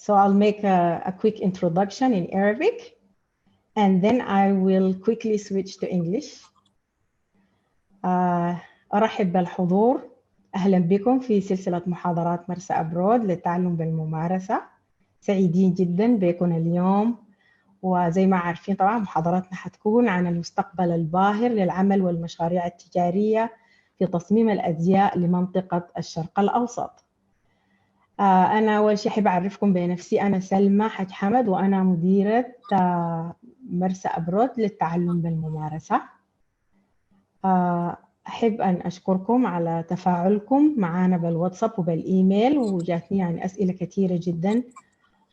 So I'll make a quick introduction in Arabic, and then I will quickly switch to English. أرحب بالحضور. أهلا بكم في سلسلة محاضرات مرسى أبرود للتعلم بالممارسة. سعيدين جدا بكم اليوم، وزي ما عارفين طبعا محاضراتنا حتكون عن المستقبل الباهر للعمل والمشاريع التجارية في تصميم الأزياء لمنطقة الشرق الأوسط. أنا أول شيء أحب أعرفكم بنفسي. أنا سلمى حج حمد، وأنا مديرة مرسى أبرود للتعلم بالممارسة. أحب أن أشكركم على تفاعلكم معنا بالواتساب وبالإيميل، وجاتني يعني أسئلة كثيرة جدا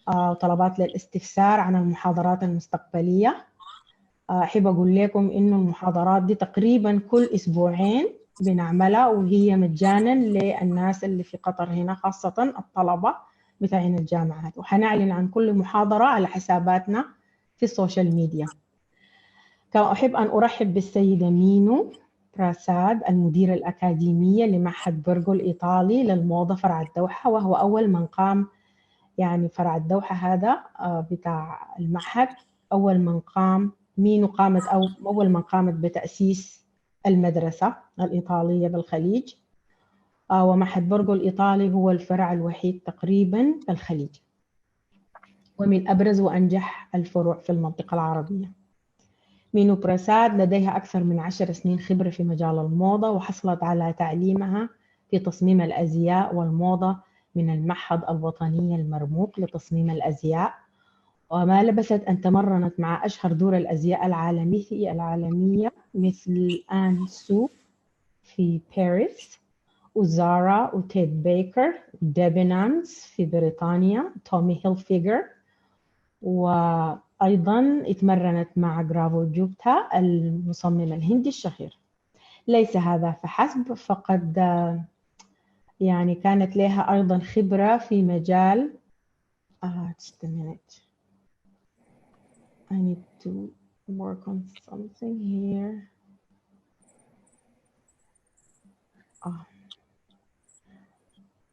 وطلبات للاستفسار عن المحاضرات المستقبلية. أحب أقول لكم إنه المحاضرات دي تقريبا كل أسبوعين بنعملها، وهي مجانا للناس اللي في قطر هنا، خاصة الطلبة بتاعين الجامعات، وحنعلن عن كل محاضرة على حساباتنا في السوشيال ميديا. كما أحب أن أرحب بالسيدة مينو براساد، المديرة الأكاديمية لمعهد بورغو الإيطالي للموضة فرع الدوحة، وهو أول من قام، يعني فرع الدوحة هذا بتاع المعهد أول من قام، مينو قامت أول من قامت بتأسيس المدرسة الإيطالية بالخليج، ومعهد بورغو الإيطالي هو الفرع الوحيد تقريبا بالخليج، ومن أبرز وأنجح الفروع في المنطقة العربية. مينو براساد لديها أكثر من 10 سنين خبرة في مجال الموضة، وحصلت على تعليمها في تصميم الأزياء والموضة من المعهد الوطني المرموق لتصميم الأزياء، وما لبثت أن تمرنت مع أشهر دور الأزياء العالمية مثل آن سو في باريس، وزارا وتيد بيكر وديبينانز في بريطانيا، تومي هيلفيجر، وأيضا اتمرنت مع جرافو جوبتا المصمم الهندي الشهير. ليس هذا فحسب، فقد يعني كانت لها أيضا خبرة في مجال just a minute. I need to work on something here.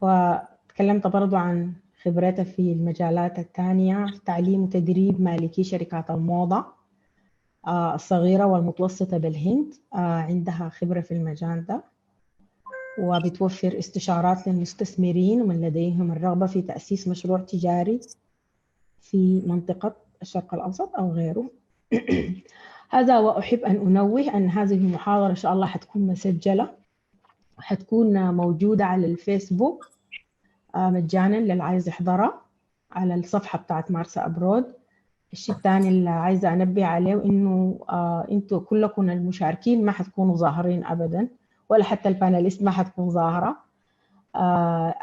وتكلمت برضو عن خبرتها في المجالات الثانية، تعليم وتدريب مالكي شركات الموضة الصغيرة والمتوسطة بالهند. عندها خبرة في المجال ده، وبتوفر استشارات للمستثمرين ومن لديهم الرغبة في تأسيس مشروع تجاري في منطقة الشرق الأوسط أو غيره. هذا، وأحب أن أنوه أن هذه المحاضرة إن شاء الله حتكون مسجلة وحتكون موجودة على الفيسبوك مجانا للي عايز يحضرها على الصفحة بتاعت مارسا أبرود. الشيء الثاني اللي عايزة أنبه عليه إنه أنتوا كلكم المشاركين ما حتكونوا ظاهرين أبدا، ولا حتى الباناليست ما حتكون ظاهرة.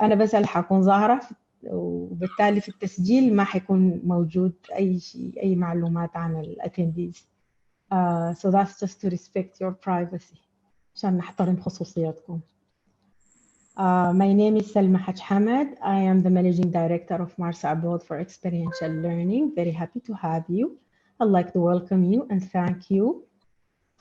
أنا بس اللي حكون ظاهرة، وبالتالي في التسجيل ما حيكون موجود أي شيء، أي معلومات عن الاتنديز. So that's just to respect your privacy، عشان نحترم خصوصياتكم. My name is Selma Haj Hamad. I am the Managing Director of Marsa Abroad for Experiential Learning. Very happy to have you. I'd like to welcome you and thank you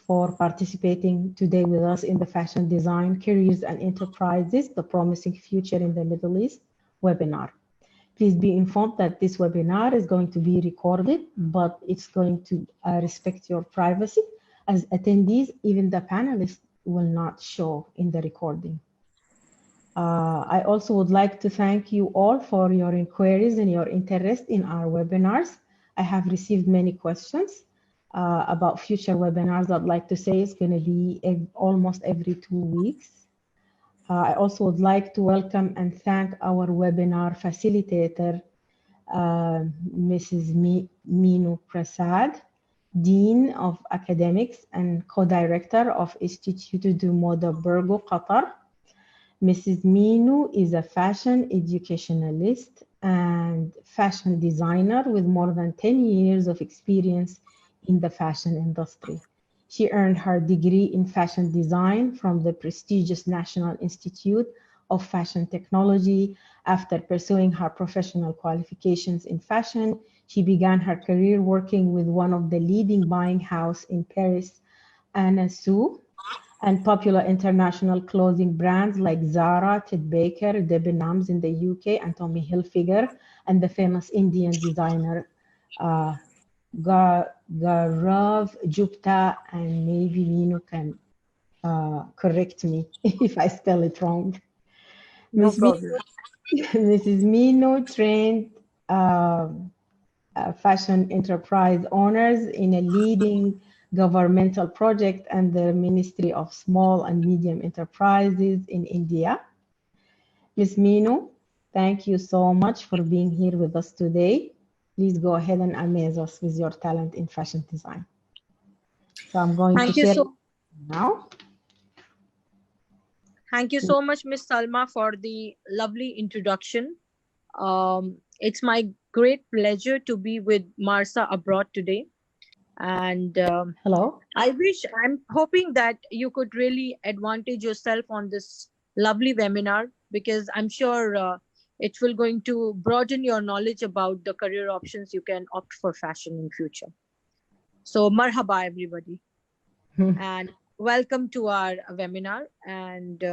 for participating today with us in the Fashion Design, Careers and Enterprises, the Promising Future in the Middle East webinar. Please be informed that this webinar is going to be recorded, but it's going to respect your privacy, as attendees, even the panelists, will not show in the recording. I also would like to thank you all for your inquiries and your interest in our webinars. I have received many questions about future webinars. I'd like to say it's going to be almost every 2 weeks. I also would like to welcome and thank our webinar facilitator, Mrs. Meenu Prasad, Dean of Academics and Co-Director of Instituto de Moda Burgo, Qatar. Mrs. Meenu is a fashion educationalist and fashion designer with more than 10 years of experience in the fashion industry. She earned her degree in fashion design from the prestigious National Institute of Fashion Technology. After pursuing her professional qualifications in fashion, she began her career working with one of the leading buying house in Paris, Anna Sue, and popular international clothing brands like Zara, Ted Baker, Debenhams in the UK, and Tommy Hilfiger, and the famous Indian designer Gaurav Gupta, and maybe Nino can correct me if I spell it wrong. No problem. Mrs. Mino trained fashion enterprise owners in a leading governmental project and the Ministry of Small and Medium Enterprises in India. Ms. Mino, thank you so much for being here with us today. Please go ahead and amaze us with your talent in fashion design. So I'm going to share now. Thank you so much, Ms. Salma, for the lovely introduction. It's my great pleasure to be with Marsa abroad today. And hello. I'm hoping that you could really advantage yourself on this lovely webinar, because I'm sure it will going to broaden your knowledge about the career options you can opt for fashion in future. So marhaba everybody. And welcome to our webinar, and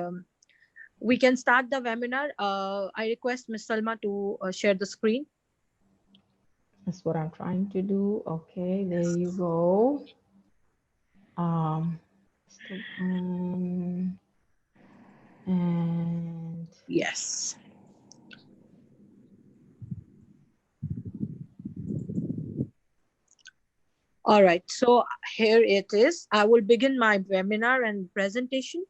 we can start the webinar. I request Ms. Salma to share the screen. That's what I'm trying to do. Okay, there you go. And yes. All right, so here it is. I will begin my webinar and presentation.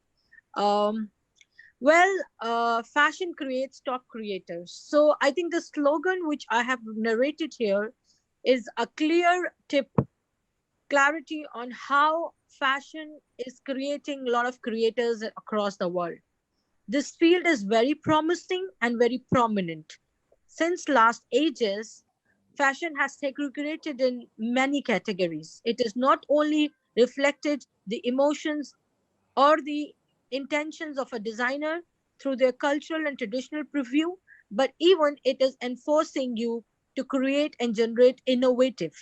Fashion creates top creators. So I think the slogan which I have narrated here is a clear tip, clarity on how fashion is creating a lot of creators across the world. This field is very promising and very prominent. Since last ages, fashion has segregated in many categories. It is not only reflected the emotions or the intentions of a designer through their cultural and traditional preview, but even it is enforcing you to create and generate innovative.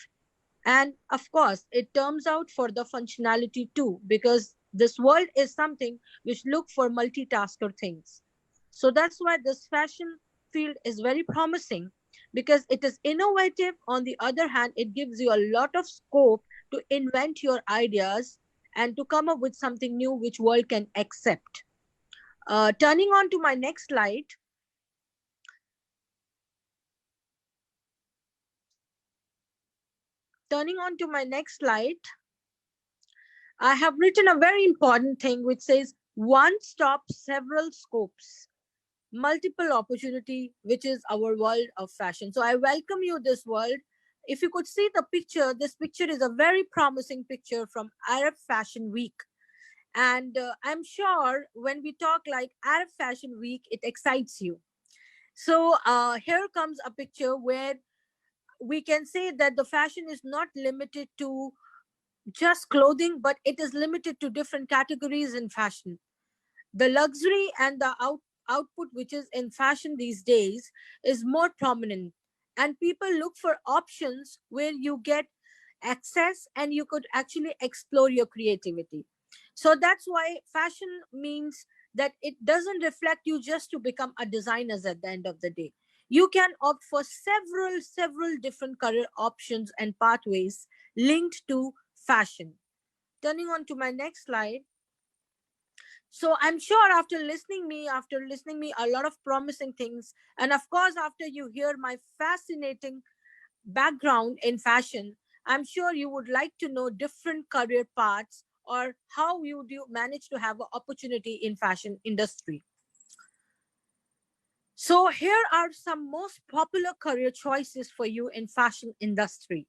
And of course, it turns out for the functionality too, because this world is something which look for multitasker things. So that's why this fashion field is very promising, because it is innovative. On the other hand, it gives you a lot of scope to invent your ideas and to come up with something new which world can accept. Turning on to my next slide. Turning on to my next slide, I have written a very important thing which says one stop, several scopes, multiple opportunity, which is our world of fashion. So I welcome you this world. If you could see the picture, this picture is a very promising picture from Arab Fashion Week. And I'm sure when we talk like Arab Fashion Week, it excites you. So here comes a picture where we can say that the fashion is not limited to just clothing, but it is limited to different categories in fashion. The luxury and the output which is in fashion these days is more prominent, and people look for options where you get access and you could actually explore your creativity. So that's why fashion means that it doesn't reflect you just to become a designer at the end of the day. You can opt for several different career options and pathways linked to fashion. Turning on to my next slide. So I'm sure after listening me a lot of promising things, and of course after you hear my fascinating background in fashion, I'm sure you would like to know different career paths or how you manage to have an opportunity in fashion industry. So here are some most popular career choices for you in fashion industry.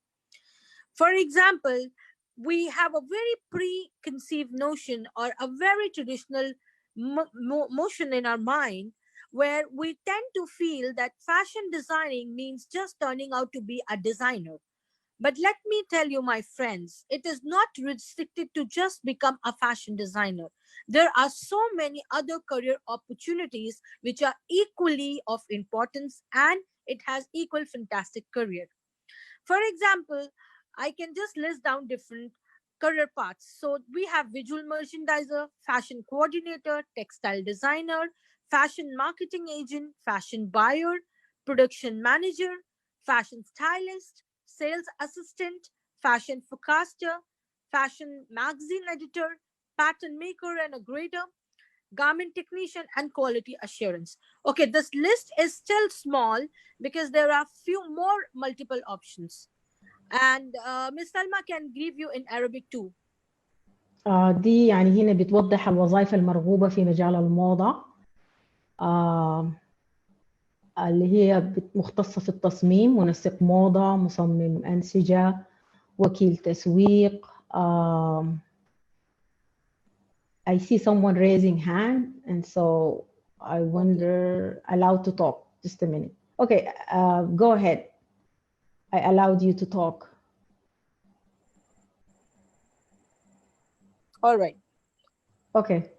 For example, we have a very preconceived notion or a very traditional motion in our mind, where we tend to feel that fashion designing means just turning out to be a designer. But let me tell you, my friends, it is not restricted to just become a fashion designer. There are so many other career opportunities which are equally of importance, and it has equal fantastic career. For example, I can just list down different. career paths. So we have visual merchandiser, fashion coordinator, textile designer, fashion marketing agent, fashion buyer, production manager, fashion stylist, sales assistant, fashion forecaster, fashion magazine editor, pattern maker and a grader, garment technician, and quality assurance. Okay, this list is still small because there are few more multiple options. And Miss Salma can give you in Arabic too. دي يعني هنا بتوضح الوظائف المرغوبة في مجال الموضة، اللي هي مختصة في التصميم، منسق موضة، مصمم أنسجة، وكيل تسويق. I see someone raising hand, and so I wonder, allowed to talk. Just a minute. Okay, go ahead. I allowed you to talk. All right. Okay.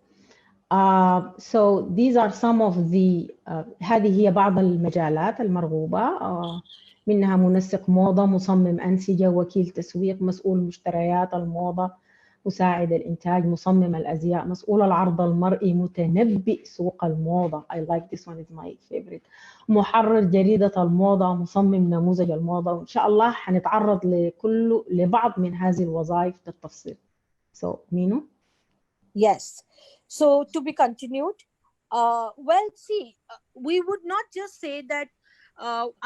So these are some of the هذه هي بعض المجالات المرغوبة، منها منسق موضة، مصمم أنسجة، وكيل تسويق، مسؤول مشتريات الموضة، مساعد الإنتاج، مصمم الأزياء، مسؤول العرض المرئي، متنبئ سوق الموضة. I like this one, is my favorite. محرر جريدة الموضة، مصمم نموذج الموضة. وإن شاء الله حنتعرض لبعض من هذه الوظائف بالتفصيل. So, Minu? Yes. So to be continued. Well, see, we would not just say that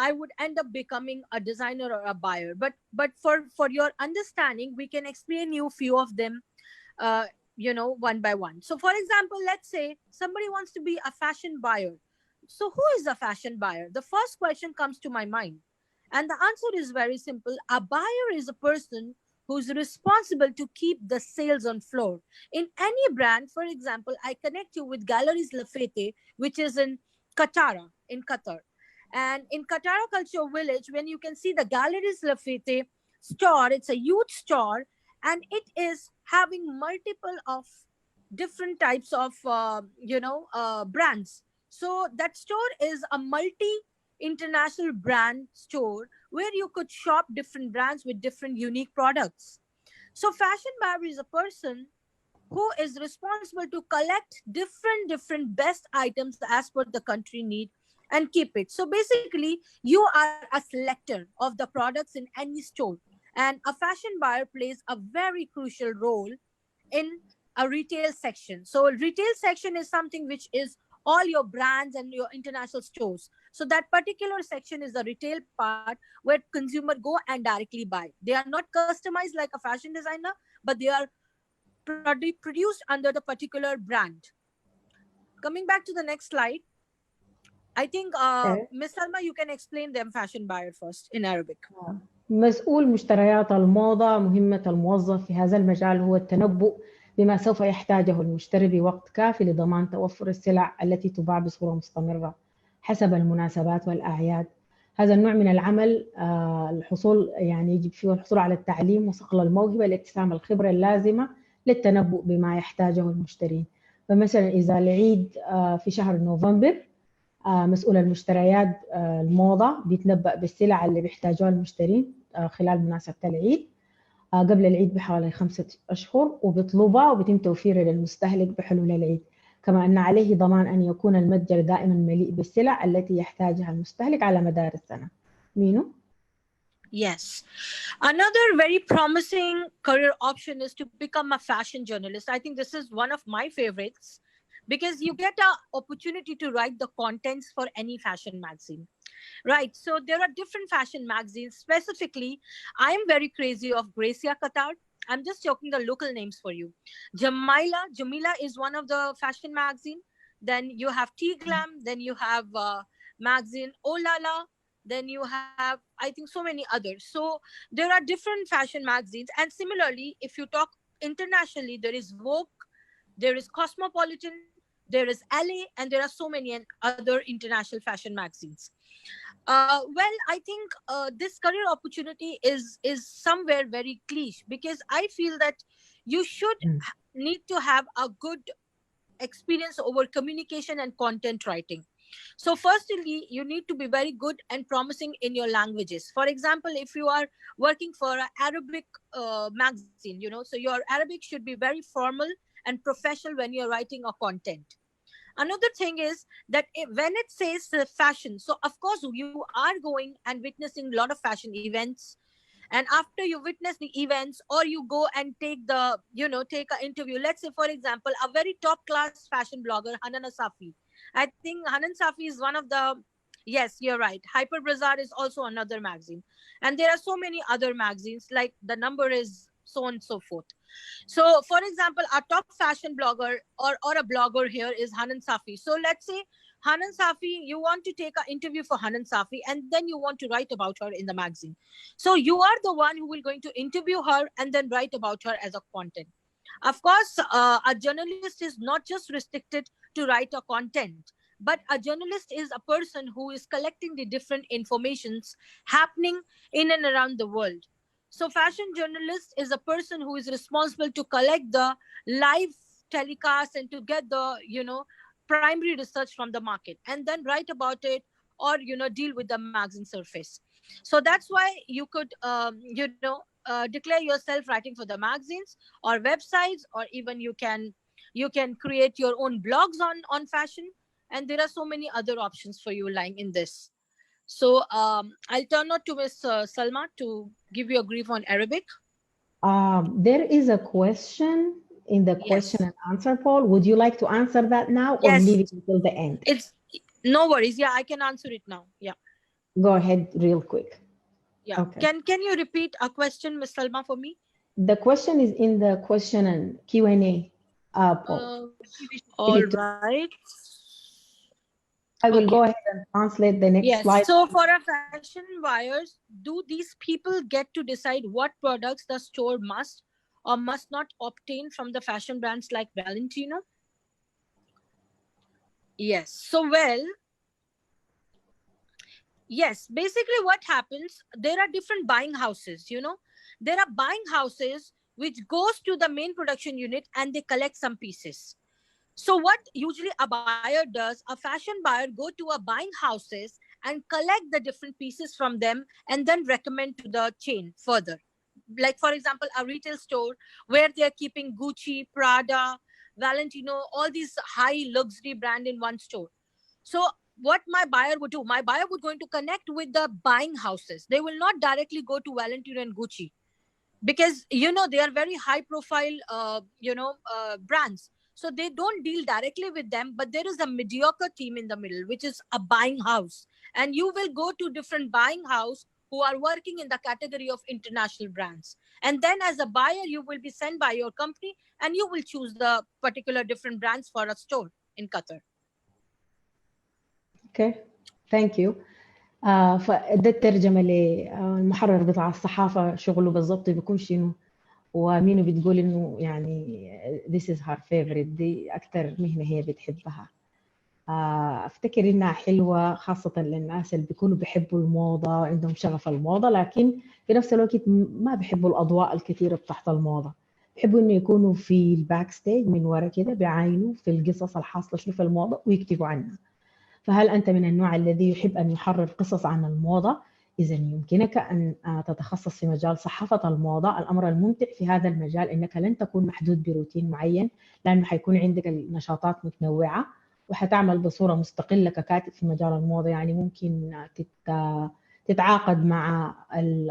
I would end up becoming a designer or a buyer, but for your understanding, we can explain you few of them, one by one. So, for example, let's say somebody wants to be a fashion buyer. So, who is a fashion buyer? The first question comes to my mind, and the answer is very simple. A buyer is a person who's responsible to keep the sales on floor. In any brand, for example, I connect you with Galeries Lafayette, which is in Qatar. And in Qatar Culture Village, when you can see the Galeries Lafayette store, it's a huge store, and it is having multiple of different types of, brands. So that store is a multi-international brand store where you could shop different brands with different unique products. So fashion buyer is a person who is responsible to collect different best items as per the country need and keep it. So basically, you are a selector of the products in any store, and a fashion buyer plays a very crucial role in a retail section. So retail section is something which is all your brands and your international stores. So that particular section is the retail part where consumer go and directly buy. They are not customized like a fashion designer, but they are produced under the particular brand. Coming back to the next slide, I think Miss Salma, you can explain them fashion buyer first in Arabic. مسؤول مشتريات الموضة. مهمة الموظف في هذا المجال هو التنبؤ بما سوف يحتاجه المشتري بوقت كافي لضمان توفر السلع التي تباع بصورة مستمرة حسب المناسبات والأعياد. هذا النوع من العمل الحصول يعني يجب فيه الحصول على التعليم وصقل الموهبة لاكتساب الخبرة اللازمة للتنبؤ بما يحتاجه المشترين. فمثلا إذا العيد في شهر نوفمبر، مسؤول المشتريات الموضة بيتنبأ بالسلع اللي بيحتاجوها المشترين خلال مناسبة العيد قبل العيد بحوالي 5 أشهر، وبيطلبها وبيتم توفيرها للمستهلك بحلول العيد. كما أن عليه ضمان أن يكون المتجر دائما مليء بالسلع التي يحتاجها المستهلك على مدار السنة. مينو؟ Yes. Another very promising career option is to become a fashion journalist. I think this is one of my favorites because you get an opportunity to write the contents for any fashion magazine. Right. So there are different fashion magazines. Specifically, I am very crazy of Gracia Qatar. I'm just talking the local names for you. Jamila is one of the fashion magazine. Then you have T-Glam. Then you have magazine Olala. Then you have, I think, so many others. So there are different fashion magazines. And similarly, if you talk internationally, there is Vogue, there is Cosmopolitan, there is LA, and there are so many other international fashion magazines. Well, I think this career opportunity is somewhere very cliche because I feel that you should need to have a good experience over communication and content writing. So firstly, you need to be very good and promising in your languages. For example, if you are working for an Arabic magazine, so your Arabic should be very formal and professional when you're writing a content. Another thing is that when it says fashion, so of course you are going and witnessing a lot of fashion events, and after you witness the events, or you go and take an interview. Let's say, for example, a very top class fashion blogger, Hanan Safi. I think Hanan Safi is one of the, yes, you're right, Hyper Bazaar is also another magazine, and there are so many other magazines, like the number is so on and so forth. So for example, our top fashion blogger or a blogger here is Hanan Safi. So let's say Hanan Safi, you want to take an interview for Hanan Safi, and then you want to write about her in the magazine. So you are the one who will going to interview her and then write about her as a content. Of course, a journalist is not just restricted to write a content, but a journalist is a person who is collecting the different informations happening in and around the world. So fashion journalist is a person who is responsible to collect the live telecast and to get the, primary research from the market and then write about it, or, deal with the magazine surface. So that's why you could, declare yourself writing for the magazines or websites, or even you can create your own blogs on fashion. And there are so many other options for you lying in this. So I'll turn out to Miss Salma to give you a brief on Arabic. There is a question in the question Yes. and answer poll. Would you like to answer that now or Yes. leave it until the end? It's no worries. Yeah, I can answer it now. Yeah. Go ahead real quick. Yeah. Okay. Can you repeat a question, Miss Salma, for me? The question is in the question and Q&A poll. All right. I will Okay. go ahead and translate the next Yes. slide. So for our fashion buyers, do these people get to decide what products the store must or must not obtain from the fashion brands like Valentino? Yes. So, well, yes, basically what happens, there are different buying houses, there are buying houses which goes to the main production unit and they collect some pieces. So what usually a buyer does, a fashion buyer go to a buying houses and collect the different pieces from them and then recommend to the chain further. Like for example, a retail store where they're keeping Gucci, Prada, Valentino, all these high luxury brand in one store. So what my buyer would do, my buyer would going to connect with the buying houses. They will not directly go to Valentino and Gucci, because they are very high profile brands. So they don't deal directly with them, but there is a mediocre team in the middle, which is a buying house, and you will go to different buying house who are working in the category of international brands, and then as a buyer you will be sent by your company and you will choose the particular different brands for a store in Qatar. Okay, thank you. فده الترجمة للمحرر بتاع الصحافة شغله بالضبط بيكون شنو، ومينو بتقول إنه يعني this is her favorite، دي أكتر مهنة هي بتحبها. أفتكر إنها حلوة خاصة للناس اللي بيكونوا بيحبوا الموضة وعندهم شغف الموضة، لكن في نفس الوقت ما بيحبوا الأضواء الكثيرة تحت الموضة، بيحبوا إنه يكونوا في الباك ستيج من ورا كده بيعاينوا في القصص الحاصلة شنو في الموضة ويكتبوا عنها. فهل أنت من النوع الذي يحب أن يحرر قصص عن الموضة؟ إذا يمكنك أن تتخصص في مجال صحافة الموضة. الأمر الممتع في هذا المجال أنك لن تكون محدود بروتين معين، لأنه حيكون عندك النشاطات متنوعة وحتعمل بصورة مستقلة ككاتب في مجال الموضة. يعني ممكن تتعاقد مع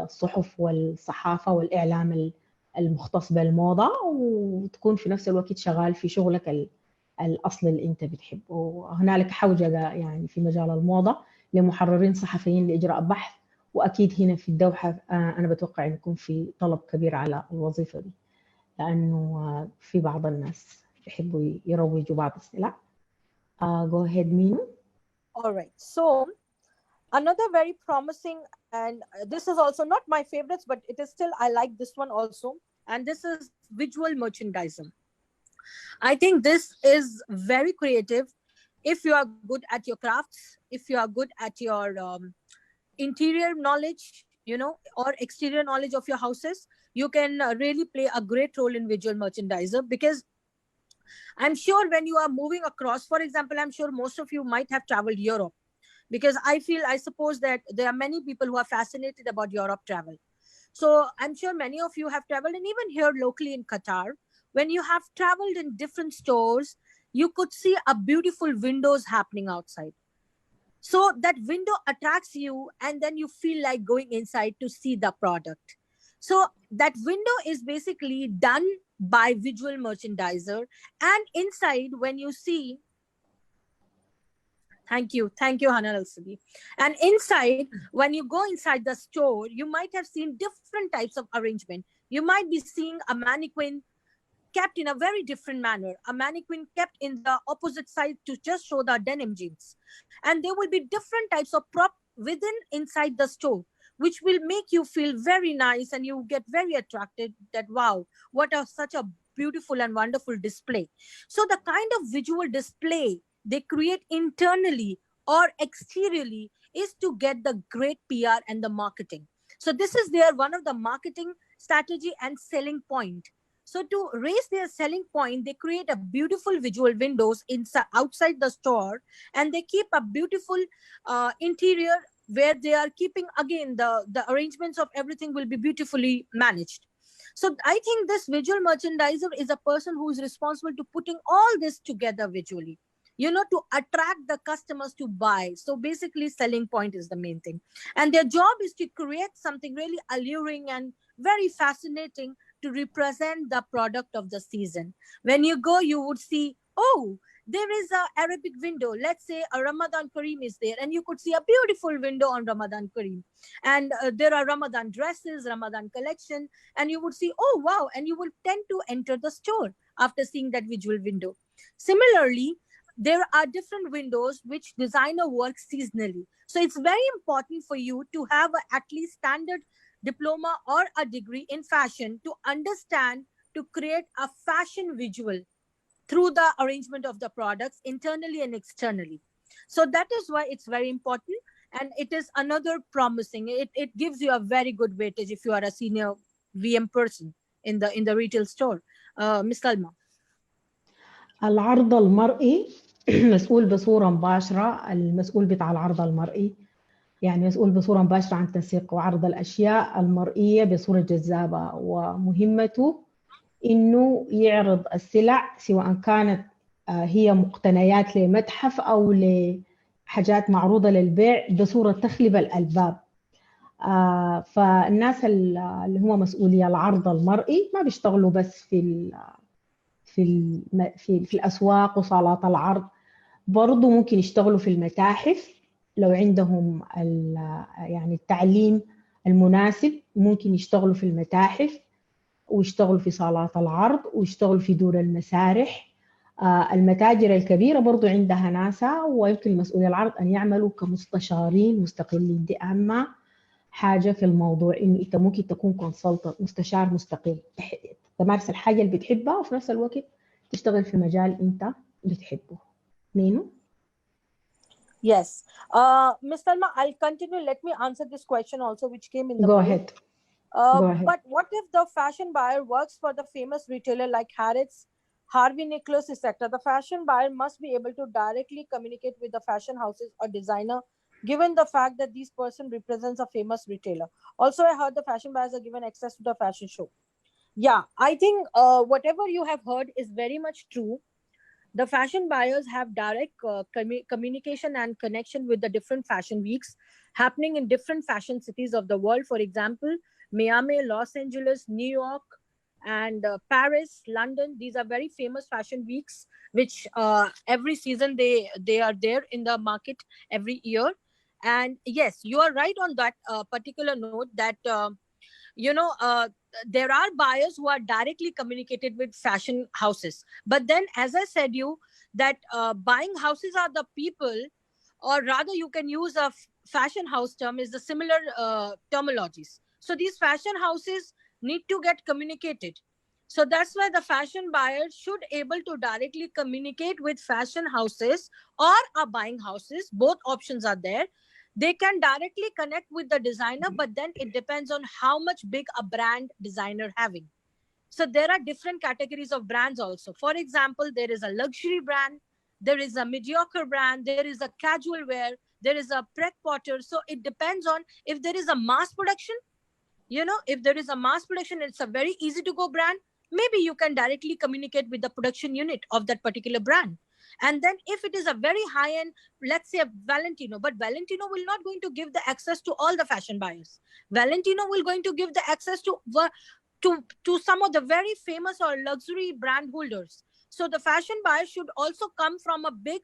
الصحف والصحافة والإعلام المختص بالموضة، وتكون في نفس الوقت شغال في شغلك الأصل اللي أنت بتحبه. وهنالك حوجة يعني في مجال الموضة لمحررين صحفيين لإجراء بحث، وأكيد هنا في الدوحة أنا بتوقع أن يكون في طلب كبير على الوظيفة دي، لأنه في بعض الناس بيحبوا يروجوا بعض السلع. Go ahead, Minu. All right. So another very promising, and this is also not my favorites, but it is still, I like this one also. And this is visual merchandising. I think this is very creative. If you are good at your crafts, if you are good at your interior knowledge, or exterior knowledge of your houses, you can really play a great role in visual merchandiser, because I'm sure when you are moving across, for example, I'm sure most of you might have traveled Europe, because I suppose that there are many people who are fascinated about Europe travel. So I'm sure many of you have traveled, and even here locally in Qatar, when you have traveled in different stores, you could see a beautiful windows happening outside. So that window attracts you, and then you feel like going inside to see the product. So that window is basically done by visual merchandiser. And inside, when you see, thank you, Hana Al-Sabi. And inside, when you go inside the store, you might have seen different types of arrangement. You might be seeing a mannequin kept in a very different manner, a mannequin kept in the opposite side to just show the denim jeans. And there will be different types of prop within inside the store, which will make you feel very nice, and you get very attracted that, wow, such a beautiful and wonderful display. So the kind of visual display they create internally or exteriorly is to get the great PR and the marketing. So this is their one of the marketing strategy and selling point. So to raise their selling point, they create a beautiful visual windows inside, outside the store, and they keep a beautiful interior where they are keeping, again, the arrangements of everything will be beautifully managed. So I think this visual merchandiser is a person who is responsible to putting all this together visually, to attract the customers to buy. So basically selling point is the main thing. And their job is to create something really alluring and very fascinating to represent the product of the season. When you go, you would see, oh, there is a Arabic window. Let's say a Ramadan Kareem is there, and you could see a beautiful window on Ramadan Kareem. And there are Ramadan dresses, Ramadan collection, and you would see, oh, wow, and you will tend to enter the store after seeing that visual window. Similarly, there are different windows which designer works seasonally. So it's very important for you to have at least standard diploma or a degree in fashion to understand, to create a fashion visual through the arrangement of the products internally and externally. So that is why it's very important, and it is another promising. It gives you a very good weightage if you are a senior VM person in the retail store. Miss Salma. العرض المرئي مسؤول بصورة مباشرة. المسؤول بتاع العرض المرئي يعني مسؤول بصورة مباشرة عن تنسيق وعرض الأشياء المرئية بصورة جذابة، ومهمته إنه يعرض السلع سواء كانت هي مقتنيات لمتحف أو لحاجات معروضة للبيع بصورة تخلب الألباب. فالناس اللي هم مسؤولي العرض المرئي ما بيشتغلوا بس في الأسواق وصالات العرض، برضو ممكن يشتغلوا في المتاحف لو عندهم يعني التعليم المناسب. ممكن يشتغلوا في المتاحف ويشتغلوا في صالات العرض ويشتغلوا في دور المسارح. المتاجر الكبيرة برضو عندها ناسا، ويمكن مسؤولي العرض أن يعملوا كمستشارين مستقلين. دي أهم حاجة في الموضوع، إنه أنت ممكن تكون كونسلتنت، مستشار مستقل، تمارس الحاجة اللي بتحبها وفي نفس الوقت تشتغل في مجال أنت بتحبه. مينو؟ Yes. Ms. Salma, I'll continue. Let me answer this question also, which came in the Go mail. ahead. But what if the fashion buyer works for the famous retailer like Harrods, Harvey Nicholas, etc.? The fashion buyer must be able to directly communicate with the fashion houses or designer, given the fact that this person represents a famous retailer. Also, I heard the fashion buyers are given access to the fashion show. Yeah, I think whatever you have heard is very much true. The fashion buyers have direct communication and connection with the different fashion weeks happening in different fashion cities of the world. For example, Miami, Los Angeles, New York, and Paris, London. These are very famous fashion weeks, which every season they are there in the market every year. And yes, you are right on that particular note that, there are buyers who are directly communicated with fashion houses. But then, as I said you, that buying houses are the people, or rather you can use a fashion house term, is the similar terminologies. So these fashion houses need to get communicated. So that's why the fashion buyer should able to directly communicate with fashion houses or buying houses. Both options are there. They can directly connect with the designer, but then it depends on how much big a brand designer having. So there are different categories of brands also. For example, there is a luxury brand, there is a mediocre brand, there is a casual wear, there is a prep potter. So it depends on if there is a mass production. If there is a mass production, it's a very easy to go brand. Maybe you can directly communicate with the production unit of that particular brand. And then if it is a very high end, let's say a Valentino, but Valentino will not going to give the access to all the fashion buyers. Valentino will going to give the access to some of the very famous or luxury brand holders. So the fashion buyer should also come from a big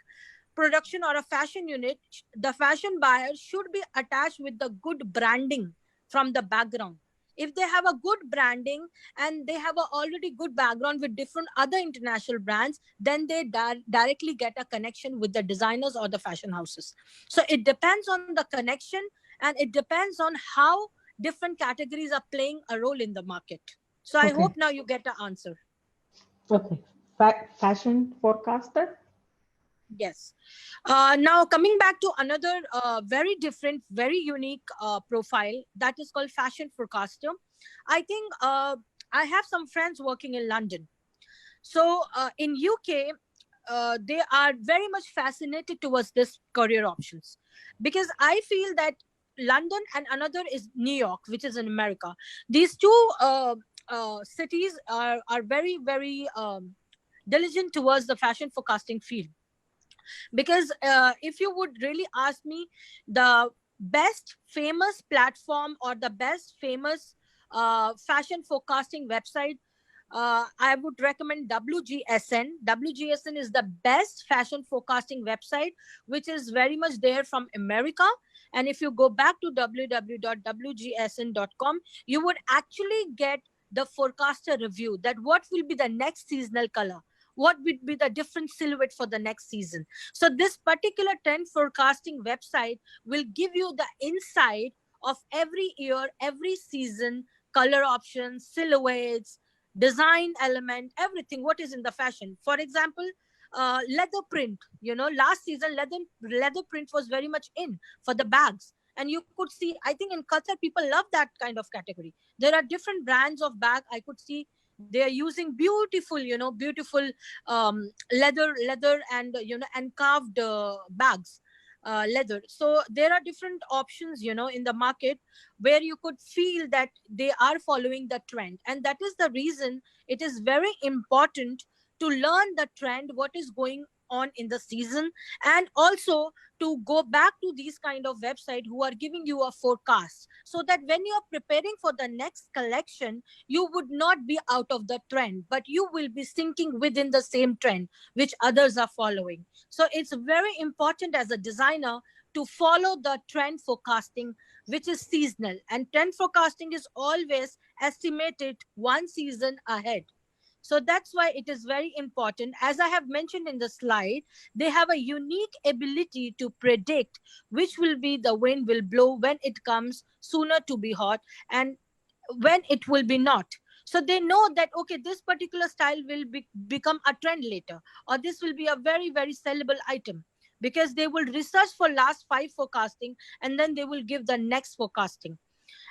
production or a fashion unit. The fashion buyer should be attached with the good branding from the background. If they have a good branding and they have a already good background with different other international brands, then they directly get a connection with the designers or the fashion houses. So it depends on the connection, and it depends on how different categories are playing a role in the market. So I hope now you get the answer. Okay. Fashion forecaster? Yes. Now coming back to another very different, very unique profile, that is called fashion forecaster. I think I have some friends working in London. So in UK, they are very much fascinated towards this career options, because I feel that London and another is New York, which is in America. These two cities are very, very diligent towards the fashion forecasting field. Because if you would really ask me, the best famous platform or the best famous fashion forecasting website, I would recommend WGSN. WGSN is the best fashion forecasting website, which is very much there from America. And if you go back to www.wgsn.com, you would actually get the forecaster review, that what will be the next seasonal color, what would be the different silhouette for the next season. So this particular trend forecasting website will give you the insight of every year, every season, color options, silhouettes, design element, everything what is in the fashion. For example, leather print. Last season leather print was very much in for the bags. And you could see, I think in Qatar, people love that kind of category. There are different brands of bag. I could see they are using beautiful, beautiful leather and, and carved bags, leather. So there are different options, in the market where you could feel that they are following the trend. And that is the reason it is very important to learn the trend, what is going on in the season, and also to go back to these kind of website who are giving you a forecast, so that when you are preparing for the next collection, you would not be out of the trend, but you will be sinking within the same trend which others are following. So it's very important as a designer to follow the trend forecasting, which is seasonal. And trend forecasting is always estimated one season ahead. So that's why it is very important. As I have mentioned in the slide, they have a unique ability to predict which will be the wind will blow when it comes sooner to be hot and when it will be not. So they know that, okay, this particular style will become a trend later, or this will be a very, very sellable item, because they will research for last 5 forecasting and then they will give the next forecasting.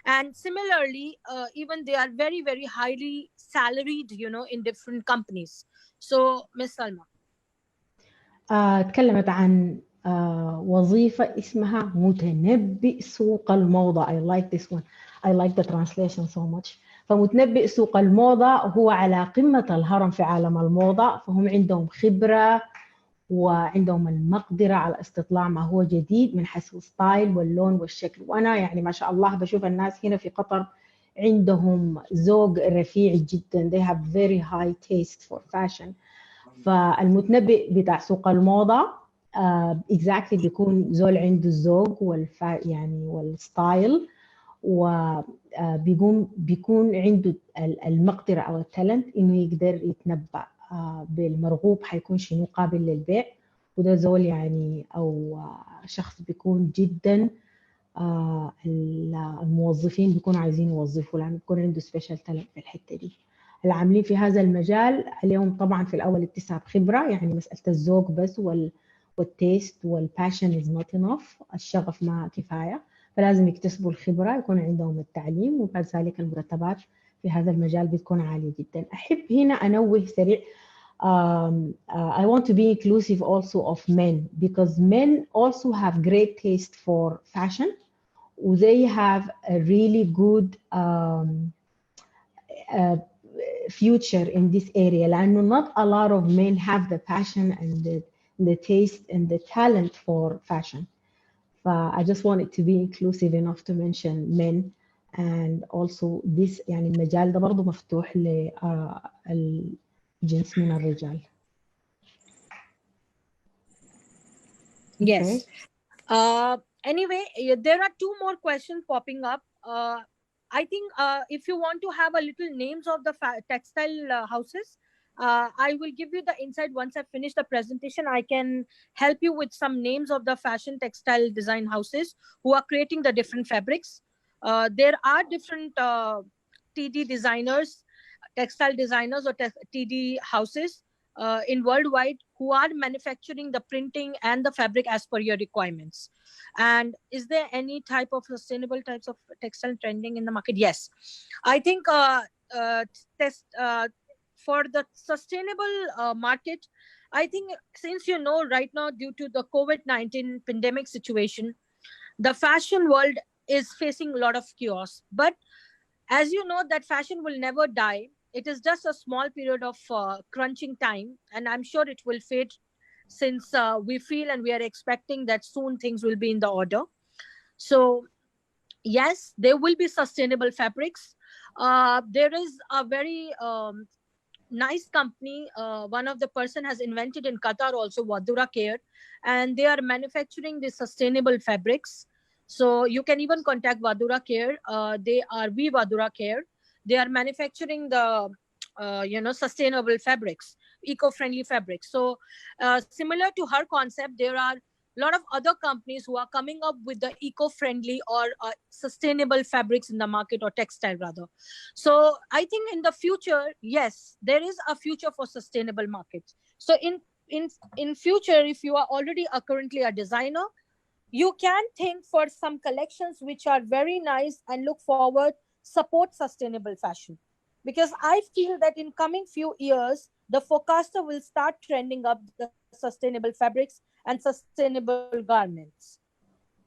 And similarly, even they are very, very highly salaried, in different companies. So Miss Salma. تكلمت عن وظيفة اسمها متنبئ سوق الموضة. I like this one. I like the translation so much. فمتنبئ سوق الموضة هو على قمة الهرم في عالم الموضة، فهم عندهم خبرة وعندهم المقدرة على استطلاع ما هو جديد من حيث الستايل واللون والشكل. وأنا يعني ما شاء الله بشوف الناس هنا في قطر عندهم ذوق رفيع جدا. They have very high taste for fashion. فالمتنبئ بتاع سوق الموضة exactly بيكون زول عنده الذوق يعني والستايل، وبيكون عنده المقدرة أو التالنت إنه يقدر يتنبأ بالمرغوب حيكون شنو قابل للبيع. وده زول يعني أو شخص بيكون جدا الموظفين بيكونوا عايزين يوظفوا، لأنه بيكون عنده سبيشال تالنت في الحتة دي. العاملين في هذا المجال عليهم طبعا في الأول اكتساب خبرة، يعني مسألة الذوق بس والتيست والباشن is not enough، الشغف ما كفاية، فلازم يكتسبوا الخبرة، يكون عندهم التعليم، وبعد ذلك المرتبات في هذا المجال بتكون عالية جدا. أحب هنا أنوه سريع. I want to be inclusive also of men because men also have great taste for fashion. They have a really good future in this area. لأنه not a lot of men have the passion and the taste and the talent for fashion. I just wanted to be inclusive enough to mention men. And also this يعني المجال ده برضه مفتوح للجنس من الرجال. Yes. Anyway, there are two more questions popping up. I think if you want to have a little names of the textile houses, I will give you the insight once I finish the presentation. I can help you with some names of the fashion textile design houses who are creating the different fabrics. There are different TD designers, textile designers or TD houses in worldwide who are manufacturing the printing and the fabric as per your requirements. And is there any type of sustainable types of textile trending in the market? Yes, I think for the sustainable market, I think since you know right now due to the COVID-19 pandemic situation, the fashion world is facing a lot of chaos. But as you know that fashion will never die. It is just a small period of crunching time, and I'm sure it will fade since we feel and we are expecting that soon things will be in the order. So yes, there will be sustainable fabrics. There is a very nice company. One of the person has invented in Qatar also, Vadura Care, and they are manufacturing the sustainable fabrics. So you can even contact Vadura Care. They are Vadura Care. They are manufacturing the sustainable fabrics, eco-friendly fabrics. So similar to her concept, there are a lot of other companies who are coming up with the eco-friendly or sustainable fabrics in the market, or textile rather. So I think in the future, yes, there is a future for sustainable markets. So in future, if you are already currently a designer, you can think for some collections which are very nice and look forward, support sustainable fashion. Because I feel that in coming few years, the forecaster will start trending up the sustainable fabrics and sustainable garments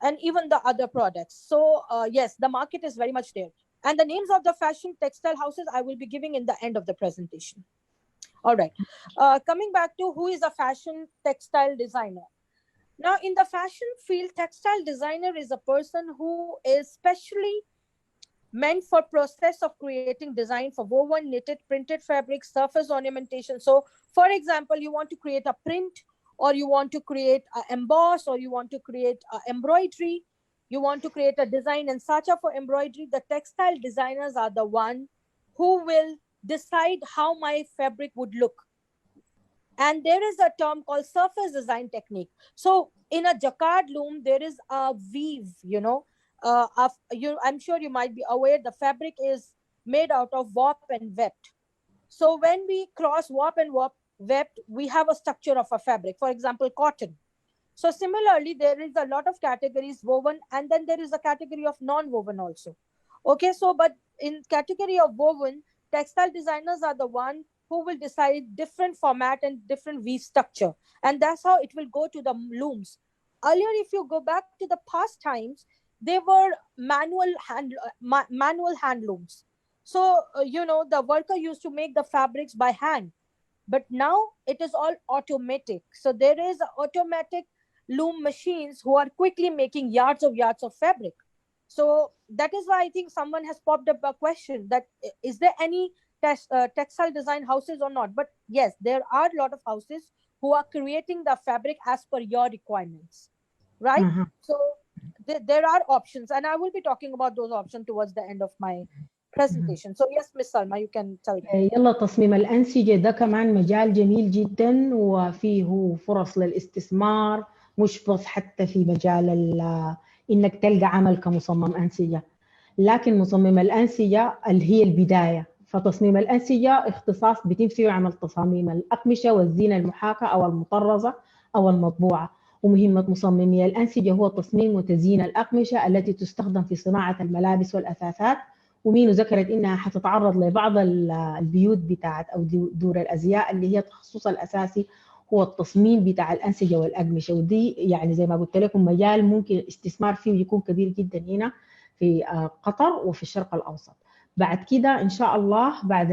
and even the other products. So yes, the market is very much there. And the names of the fashion textile houses I will be giving in the end of the presentation. All right. Coming back to who is a fashion textile designer. Now, in the fashion field, textile designer is a person who is specially meant for process of creating design for woven, knitted, printed fabrics, surface ornamentation. So, for example, you want to create a print, or you want to create an emboss, or you want to create embroidery, you want to create a design and sacha for embroidery. The textile designers are the one who will decide how my fabric would look. And there is a term called surface design technique. So in a jacquard loom, there is a weave, I'm sure you might be aware the fabric is made out of warp and webbed. So when we cross warp and webbed, we have a structure of a fabric, for example, cotton. So similarly, there is a lot of categories, woven, and then there is a category of non-woven also. Okay, so but in category of woven, textile designers are the one who will decide different format and different weave structure. And that's how it will go to the looms. Earlier, if you go back to the past times, they were manual hand looms. So, the worker used to make the fabrics by hand. But now it is all automatic. So there is automatic loom machines who are quickly making yards of fabric. So that is why I think someone has popped up a question that is there any textile design houses or not? But yes, there are a lot of houses who are creating the fabric as per your requirements, right? So there are options, and I will be talking about those options towards the end of my presentation. So yes, Miss Salma, you can tell me. يلا تصميم الأنسجة ده كمان مجال جميل جدا وفيه فرص للاستثمار، مش بس حتى في مجال إنك تلقى عمل كمصمم أنسجة، لكن مصمم الأنسجة اللي هي البداية. فتصميم الأنسجة اختصاص بيتم فيه عمل تصاميم الأقمشة والزينة المحاكاة أو المطرزة أو المطبوعة. ومهمة مصممي الأنسجة هو تصميم وتزيين الأقمشة التي تستخدم في صناعة الملابس والأثاثات ومينو ذكرت إنها حتتعرض لبعض البيوت بتاعت أو دور الأزياء اللي هي تخصصها الأساسي هو التصميم بتاع الأنسجة والأقمشة، ودي يعني زي ما قلت لكم مجال ممكن الاستثمار فيه يكون كبير جدا هنا في قطر وفي الشرق الأوسط. بعد كده إن شاء الله بعد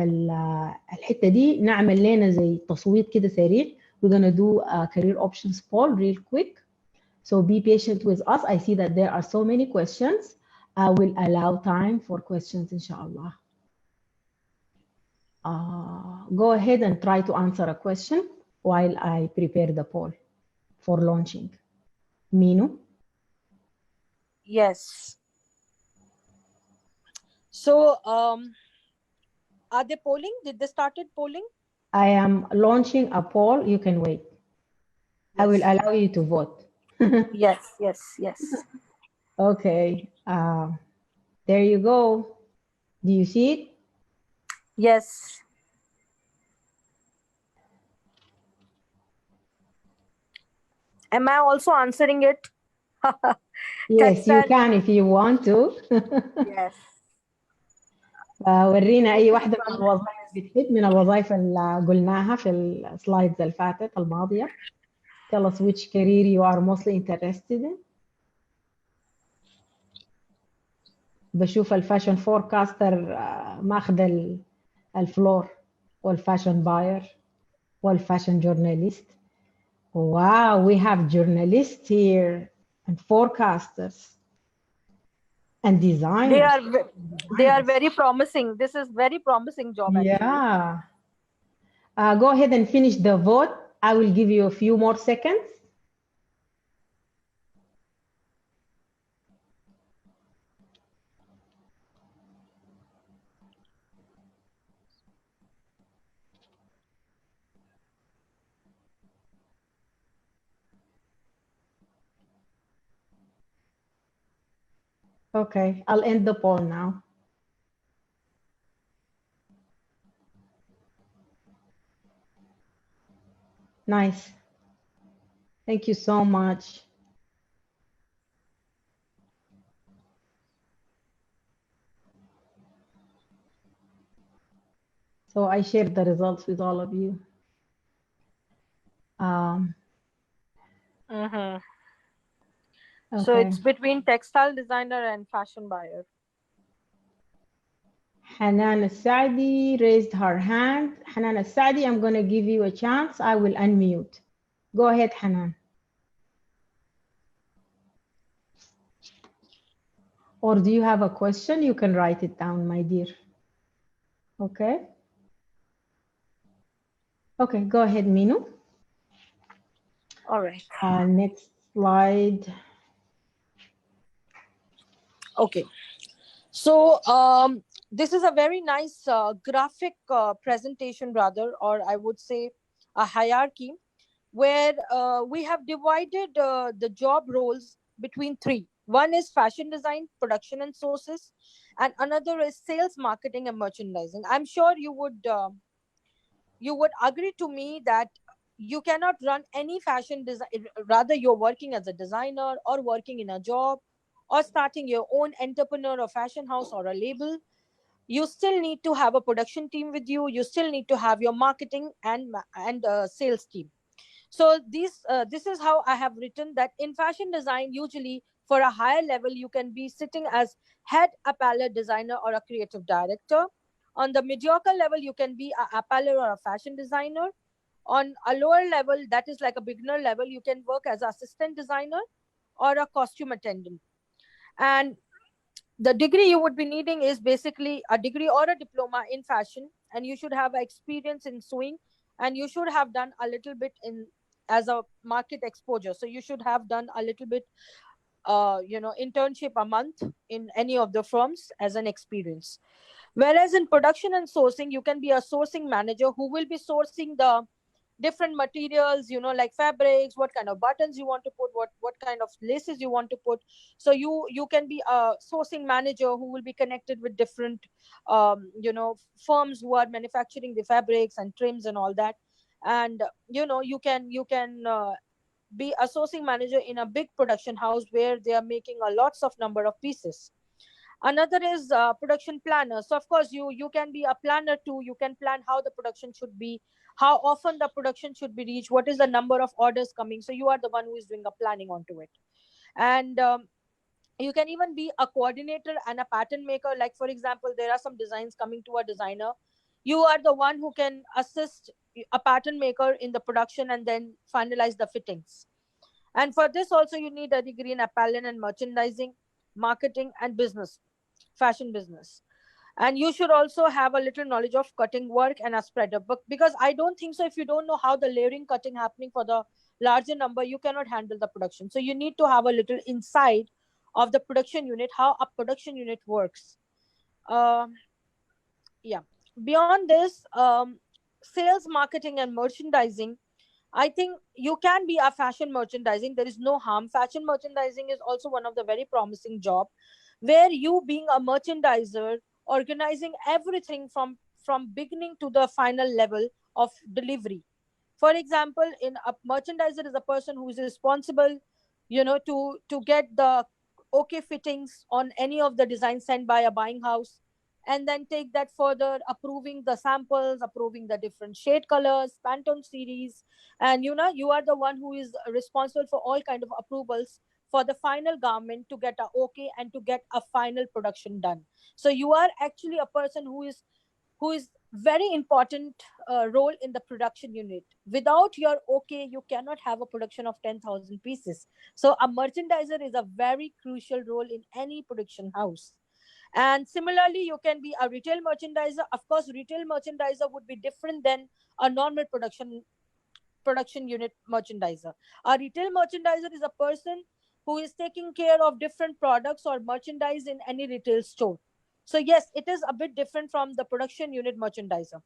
الحتة دي نعمل لنا زي تصويت كده سريع. We're gonna do a career options poll real quick. So be patient with us. I see that there are so many questions. I will allow time for questions inshallah. Go ahead and try to answer a question while I prepare the poll for launching. Minu? Yes. So, are they polling? Did they started polling? I am launching a poll. You can wait. Yes. I will allow you to vote. Yes, yes, yes. Okay. There you go. Do you see it? Yes. Am I also answering it? Yes, you can if you want to. Yes. ورينا أي واحدة من الوظائف بتفيد من الوظائف اللي قلناها في السلايدز اللي فاتت الماضية. Tell us which career you are mostly interested in. بشوف الفاشن فوركاستر ماخذ الفلور والفاشن باير والفاشن جورناليست. Wow, we have journalists here and forecasters and designers. They are very promising. This is very promising job. Yeah. Go ahead and finish the vote. I will give you a few more seconds. Okay, I'll end the poll now. Nice. Thank you so much. So I shared the results with all of you. Okay. So it's between textile designer and fashion buyer. Hanan Al-Saadi raised her hand. Hanan Al-Saadi, I'm going to give you a chance. I will unmute. Go ahead, Hanan. Or do you have a question? You can write it down, my dear. Okay. Okay, go ahead, Minu. All right. Next slide. Okay. So this is a very nice graphic presentation, rather, or I would say a hierarchy, where we have divided the job roles between three. One is fashion design, production and sources, and another is sales, marketing and merchandising. I'm sure you would agree to me that you cannot run any fashion design, rather you're working as a designer or working in a job or starting your own entrepreneur or fashion house or a label. You still need to have a production team with you. You still need to have your marketing and sales team. So this is how I have written that in fashion design, usually for a higher level, you can be sitting as head apparel designer or a creative director. On the mediocre level, you can be an apparel or a fashion designer. On a lower level, that is like a beginner level, you can work as an assistant designer or a costume attendant. And the degree you would be needing is basically a degree or a diploma in fashion, and you should have experience in sewing, and you should have done a little bit in as a market exposure. So you should have done a little bit internship a month in any of the firms as an experience. Whereas in production and sourcing, you can be a sourcing manager who will be sourcing the different materials, like fabrics, what kind of buttons you want to put, what kind of laces you want to put. So you can be a sourcing manager who will be connected with different firms who are manufacturing the fabrics and trims and all that. And you can be a sourcing manager in a big production house where they are making a lots of number of pieces. Another is production planner. So of course you can be a planner too. You can plan how the production should be, how often the production should be reached, what is the number of orders coming. So you are the one who is doing a planning onto it. And you can even be a coordinator and a pattern maker. Like for example, there are some designs coming to a designer. You are the one who can assist a pattern maker in the production and then finalize the fittings. And for this also you need a degree in apparel and merchandising, marketing and business, fashion business. And you should also have a little knowledge of cutting work and a spreader, but because I don't think so, if you don't know how the layering cutting happening for the larger number, you cannot handle the production. So you need to have a little insight of the production unit, how a production unit works. um, yeah. Beyond this, sales, marketing and merchandising, I think you can be a fashion merchandising. There is no harm. Fashion merchandising is also one of the very promising job, where you being a merchandiser, organizing everything from beginning to the final level of delivery. For example, in a merchandiser is a person who is responsible, to get the okay fittings on any of the designs sent by a buying house, and then take that further, approving the samples, approving the different shade colors, Pantone series. And you are the one who is responsible for all kind of approvals for the final garment to get a okay and to get a final production done. So you are actually a person who is very important role in the production unit. Without your okay, you cannot have a production of 10,000 pieces. So a merchandiser is a very crucial role in any production house. And similarly, you can be a retail merchandiser. Of course, retail merchandiser would be different than a normal production unit merchandiser. A retail merchandiser is a person who is taking care of different products or merchandise in any retail store. So yes, it is a bit different from the production unit merchandiser.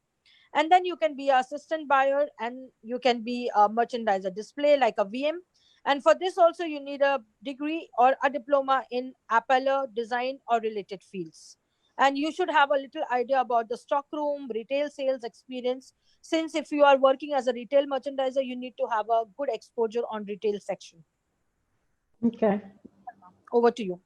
And then you can be an assistant buyer, and you can be a merchandiser display like a VM. And for this also you need a degree or a diploma in apparel design or related fields. And you should have a little idea about the stock room, retail sales experience, since if you are working as a retail merchandiser, you need to have a good exposure on retail section. Okay. Over to you.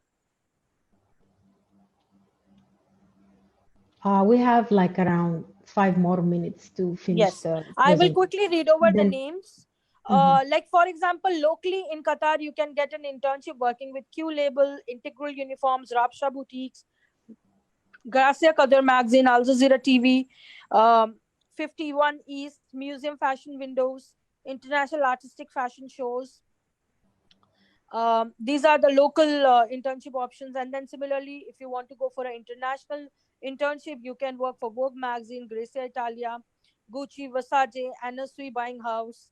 We have like around 5 more minutes to finish. Yes, I will quickly read over the names. Like for example, locally in Qatar, you can get an internship working with Q Label, Integral Uniforms, Rabsha Boutiques, Gracia Qadar Magazine, Al Jazeera TV, 51 East, Museum Fashion Windows, International Artistic Fashion Shows. These are the local internship options. And then similarly, if you want to go for an international internship, you can work for Vogue Magazine, Gracia Italia, Gucci, Versace, Anna Sui Buying House,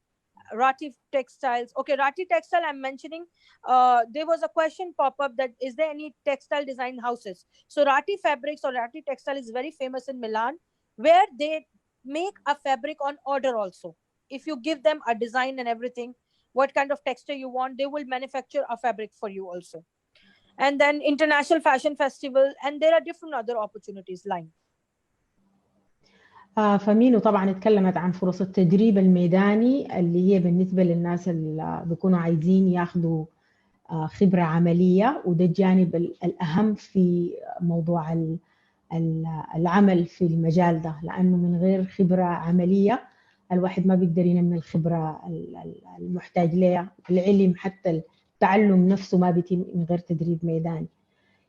Rati Textiles. Okay, Rati Textile I'm mentioning. There was a question pop up that is there any textile design houses? So Rati Fabrics or Rati Textile is very famous in Milan, where they make a fabric on order also. If you give them a design and everything, what kind of texture you want, they will manufacture a fabric for you also. And then International Fashion Festival, and there are different other opportunities lying. فمينو طبعا اتكلمت عن فرص التدريب الميداني اللي هي بالنسبة للناس اللي بيكونوا عايزين ياخدوا خبرة عملية، وده الجانب الأهم في موضوع العمل في المجال ده، لأنه من غير خبرة عملية الواحد ما بيقدر ينمي الخبرة المحتاج لها. العلم حتى التعلم نفسه ما بيتم من غير تدريب ميداني.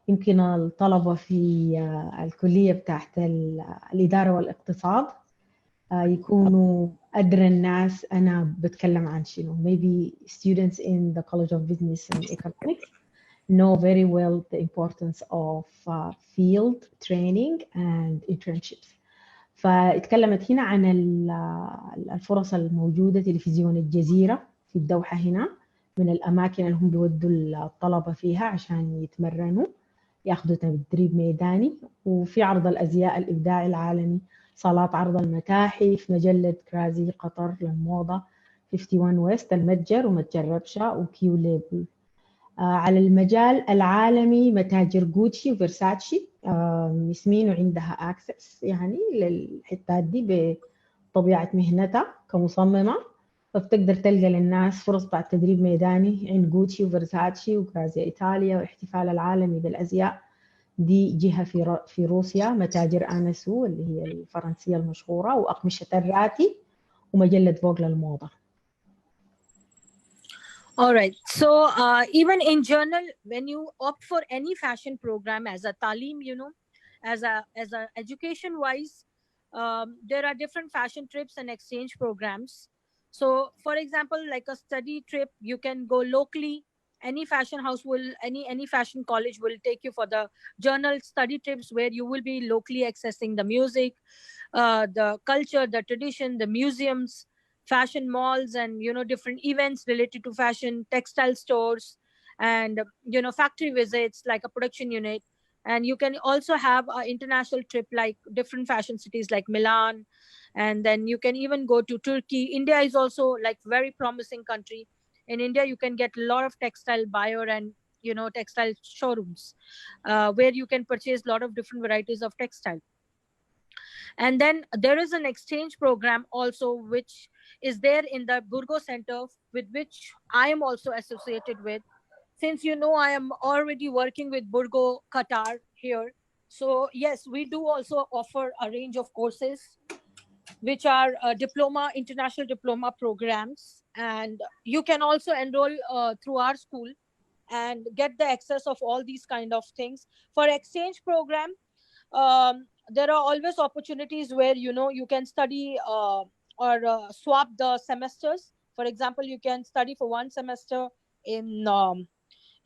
يمكن الطلبة في الكلية بتاعت الإدارة والاقتصاد يكونوا أدرى الناس أنا بتكلم عن شنو. Maybe students in the College of Business and Economics know very well the importance of field training and internships. فاتكلمت هنا عن الفرص الموجودة. تلفزيون الجزيرة في الدوحة هنا من الأماكن اللي هم بيودوا الطلبة فيها عشان يتمرنوا ياخدوا تدريب ميداني. وفي عرض الأزياء الإبداعي العالمي، صالات عرض المتاحف، مجلة كرازي قطر للموضة، 51 ويست، المتجر ومتجر ربشة وكيو ليبل. على المجال العالمي متاجر جوتشي وفيرساتشي ياسمين وعندها اكسس يعني للحتات دي بطبيعة مهنتها كمصممة، فبتقدر تلقى للناس فرص بعد تدريب ميداني عند جوتشي وفيرساتشي وكرازي إيطاليا واحتفال العالمي بالأزياء دي جهة في روسيا، متاجر آنسو اللي هي الفرنسية المشهورة، وأقمشة الراتي، ومجلة فوغ للموضة. All right. So even in journal, when you opt for any fashion program as a talim, as a education wise, there are different fashion trips and exchange programs. So, for example, like a study trip, you can go locally. Any fashion house will, any fashion college will take you for the journal study trips, where you will be locally accessing the music, the culture, the tradition, the museums, fashion malls, and different events related to fashion, textile stores, and factory visits like a production unit. And you can also have an international trip like different fashion cities like Milan, and then you can even go to Turkey. India is also like very promising country. In India you can get a lot of textile buyer and textile showrooms, where you can purchase a lot of different varieties of textile. And then there is an exchange program also, which is there in the Burgos Center, with which I am also associated with. Since I am already working with Burgo Qatar here. So yes, we do also offer a range of courses, which are international diploma programs. And you can also enroll through our school and get the access of all these kind of things. For exchange program, there are always opportunities where you can study or swap the semesters. For example, you can study for one semester in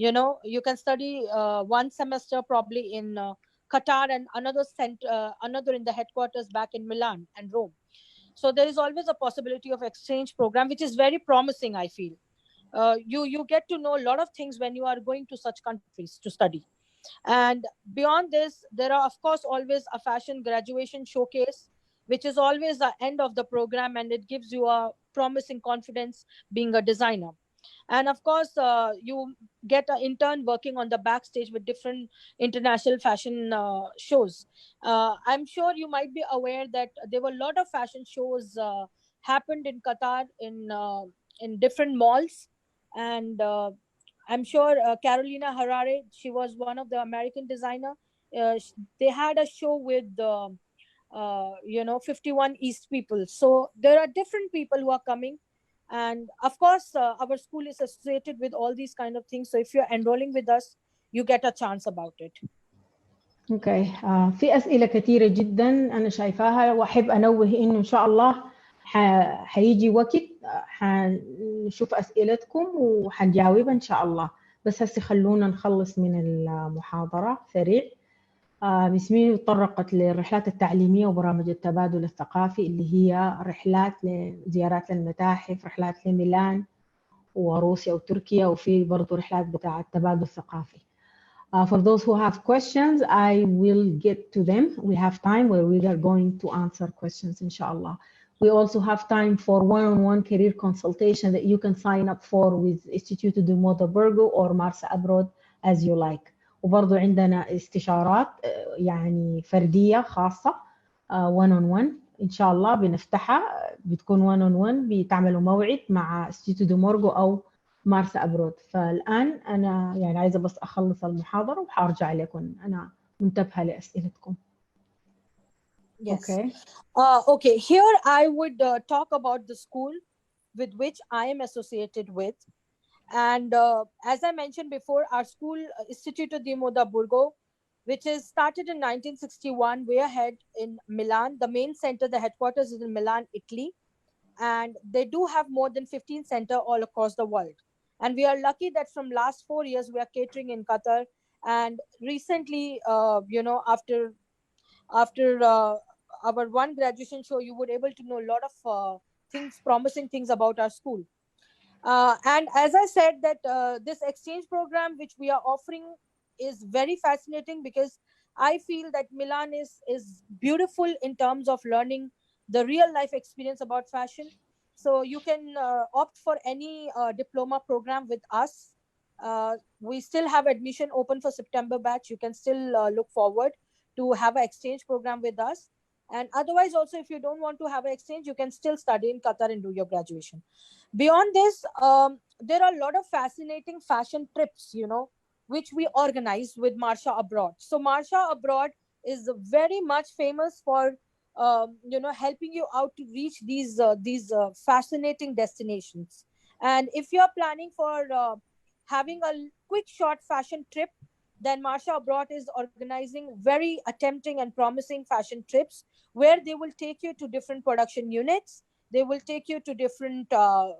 you can study one semester probably in Qatar, and another in the headquarters back in Milan and Rome. So there is always a possibility of exchange program, which is very promising, I feel. You get to know a lot of things when you are going to such countries to study. And beyond this, there are, of course, always a fashion graduation showcase, which is always the end of the program, and it gives you a promising confidence being a designer. And of course, you get an intern working on the backstage with different international fashion shows. I'm sure you might be aware that there were a lot of fashion shows happened in Qatar in different malls. And I'm sure Carolina Herrera, she was one of the American designer. They had a show with 51 East people. So there are different people who are coming. And of course, our school is associated with all these kind of things. So if you're enrolling with us, you get a chance about it. اوكي. في أسئلة كثيرة جدا أنا شايفاها، وأحب أنوه إنه إن شاء الله حيجي وقت حنشوف أسئلتكم وحنجاوب إن شاء الله. بس هسه خلونا نخلص من المحاضرة سريع. باسمي تطرقت للرحلات التعليمية وبرامج التبادل الثقافي، اللي هي رحلات لزيارات للمتاحف، رحلات لميلان وروسيا وتركيا، وفي برضو رحلات بتاعة التبادل الثقافي. For those who have questions, I will get to them. We have time where we are going to answer questions, inshallah. We also have time for one-on-one career consultation that you can sign up for with Instituto de Moda Burgo or Marsa Abroad as you like. وبرضو عندنا استشارات يعني فردية خاصة one-on-one إن شاء الله بنفتحها، بتكون one-on-one، بتعملوا موعد مع Instituto de Morgo أو مارسا أبرود. فالآن أنا يعني عايزة بس أخلص المحاضرة وحارجع لكم، أنا منتبهة لأسئلتكم. Yes. Okay. Okay. Here I would talk about the school with which I am associated with. And as I mentioned before, our school, Istituto di Moda Burgo, which is started in 1961, way ahead in Milan. The main center, the headquarters is in Milan, Italy. And they do have more than 15 centers all across the world. And we are lucky that from last 4 years, we are catering in Qatar. And recently, after our one graduation show, you would able to know a lot of things, promising things about our school. And as I said, that this exchange program which we are offering is very fascinating, because I feel that Milan is beautiful in terms of learning the real life experience about fashion. So you can opt for any diploma program with us. We still have admission open for September batch. You can still look forward to have an exchange program with us. And otherwise also, if you don't want to have an exchange, you can still study in Qatar and do your graduation. Beyond this, there are a lot of fascinating fashion trips, which we organized with Marsa Abroad. So Marsa Abroad is very much famous for helping you out to reach these fascinating destinations. And if you are planning for having a quick short fashion trip, then Marsa Abroad is organizing very attempting and promising fashion trips where they will take you to different production units. They will take you to different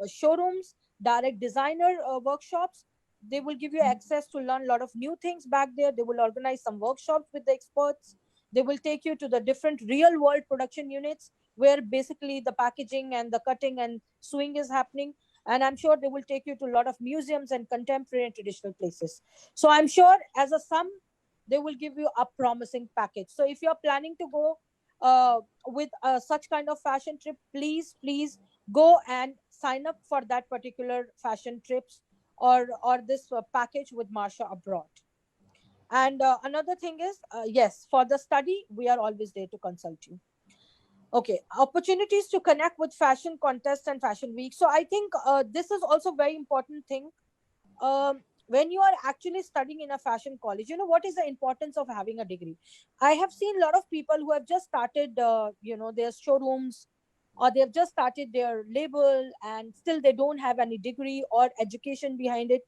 showrooms, direct designer workshops. They will give you access to learn a lot of new things back there. They will organize some workshops with the experts. They will take you to the different real world production units where basically the packaging and the cutting and sewing is happening. And I'm sure they will take you to a lot of museums and contemporary and traditional places. So I'm sure as a sum, they will give you a promising package. So if you're planning to go with such kind of fashion trip, please go and sign up for that particular fashion trips or this package with Marsa Abroad. And another thing is, yes, for the study, we are always there to consult you. Okay, opportunities to connect with fashion contests and fashion week. So I think this is also very important thing. When you are actually studying in a fashion college, what is the importance of having a degree? I have seen a lot of people who have just started their showrooms, or they've just started their label and still they don't have any degree or education behind it.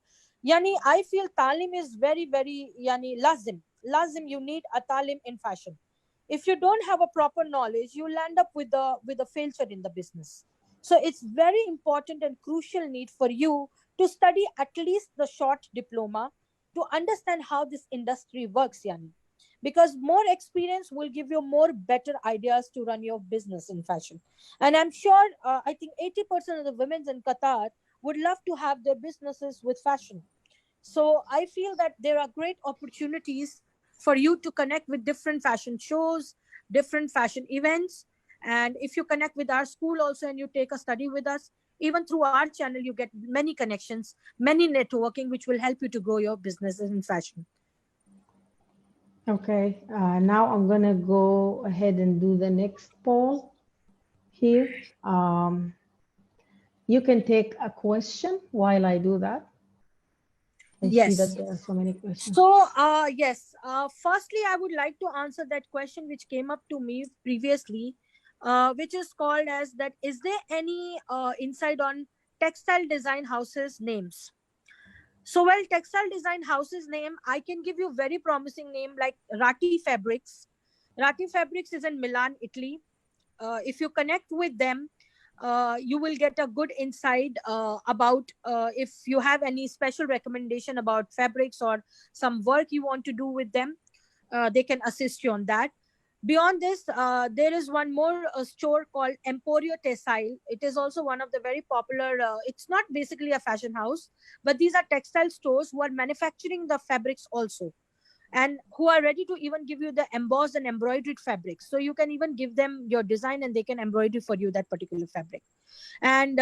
Yani, I feel talim is very, very lazim. You need a talim in fashion. If you don't have a proper knowledge, you'll end up with a failure in the business. So it's very important and crucial need for you to study at least the short diploma to understand how this industry works, Yani. Because more experience will give you more better ideas to run your business in fashion. And I'm sure, I think 80% of the women in Qatar would love to have their businesses with fashion. So I feel that there are great opportunities for you to connect with different fashion shows, different fashion events. And if you connect with our school also and you take a study with us, even through our channel, you get many connections, many networking, which will help you to grow your business in fashion. Okay, now I'm going to go ahead and do the next poll here. You can take a question while I do that. I see that there are so many questions. So, yes, firstly, I would like to answer that question which came up to me previously, which is called as that, is there any insight on textile design houses names? So, well, textile design houses name, I can give you very promising name like Rati Fabrics. Rati Fabrics is in Milan, Italy. If you connect with them, you will get a good insight about if you have any special recommendation about fabrics or some work you want to do with them, they can assist you on that. Beyond this, there is one more store called Emporio Textile. It is also one of the very popular, it's not basically a fashion house, but these are textile stores who are manufacturing the fabrics also, and who are ready to even give you the embossed and embroidered fabrics. So you can even give them your design and they can embroider for you that particular fabric. And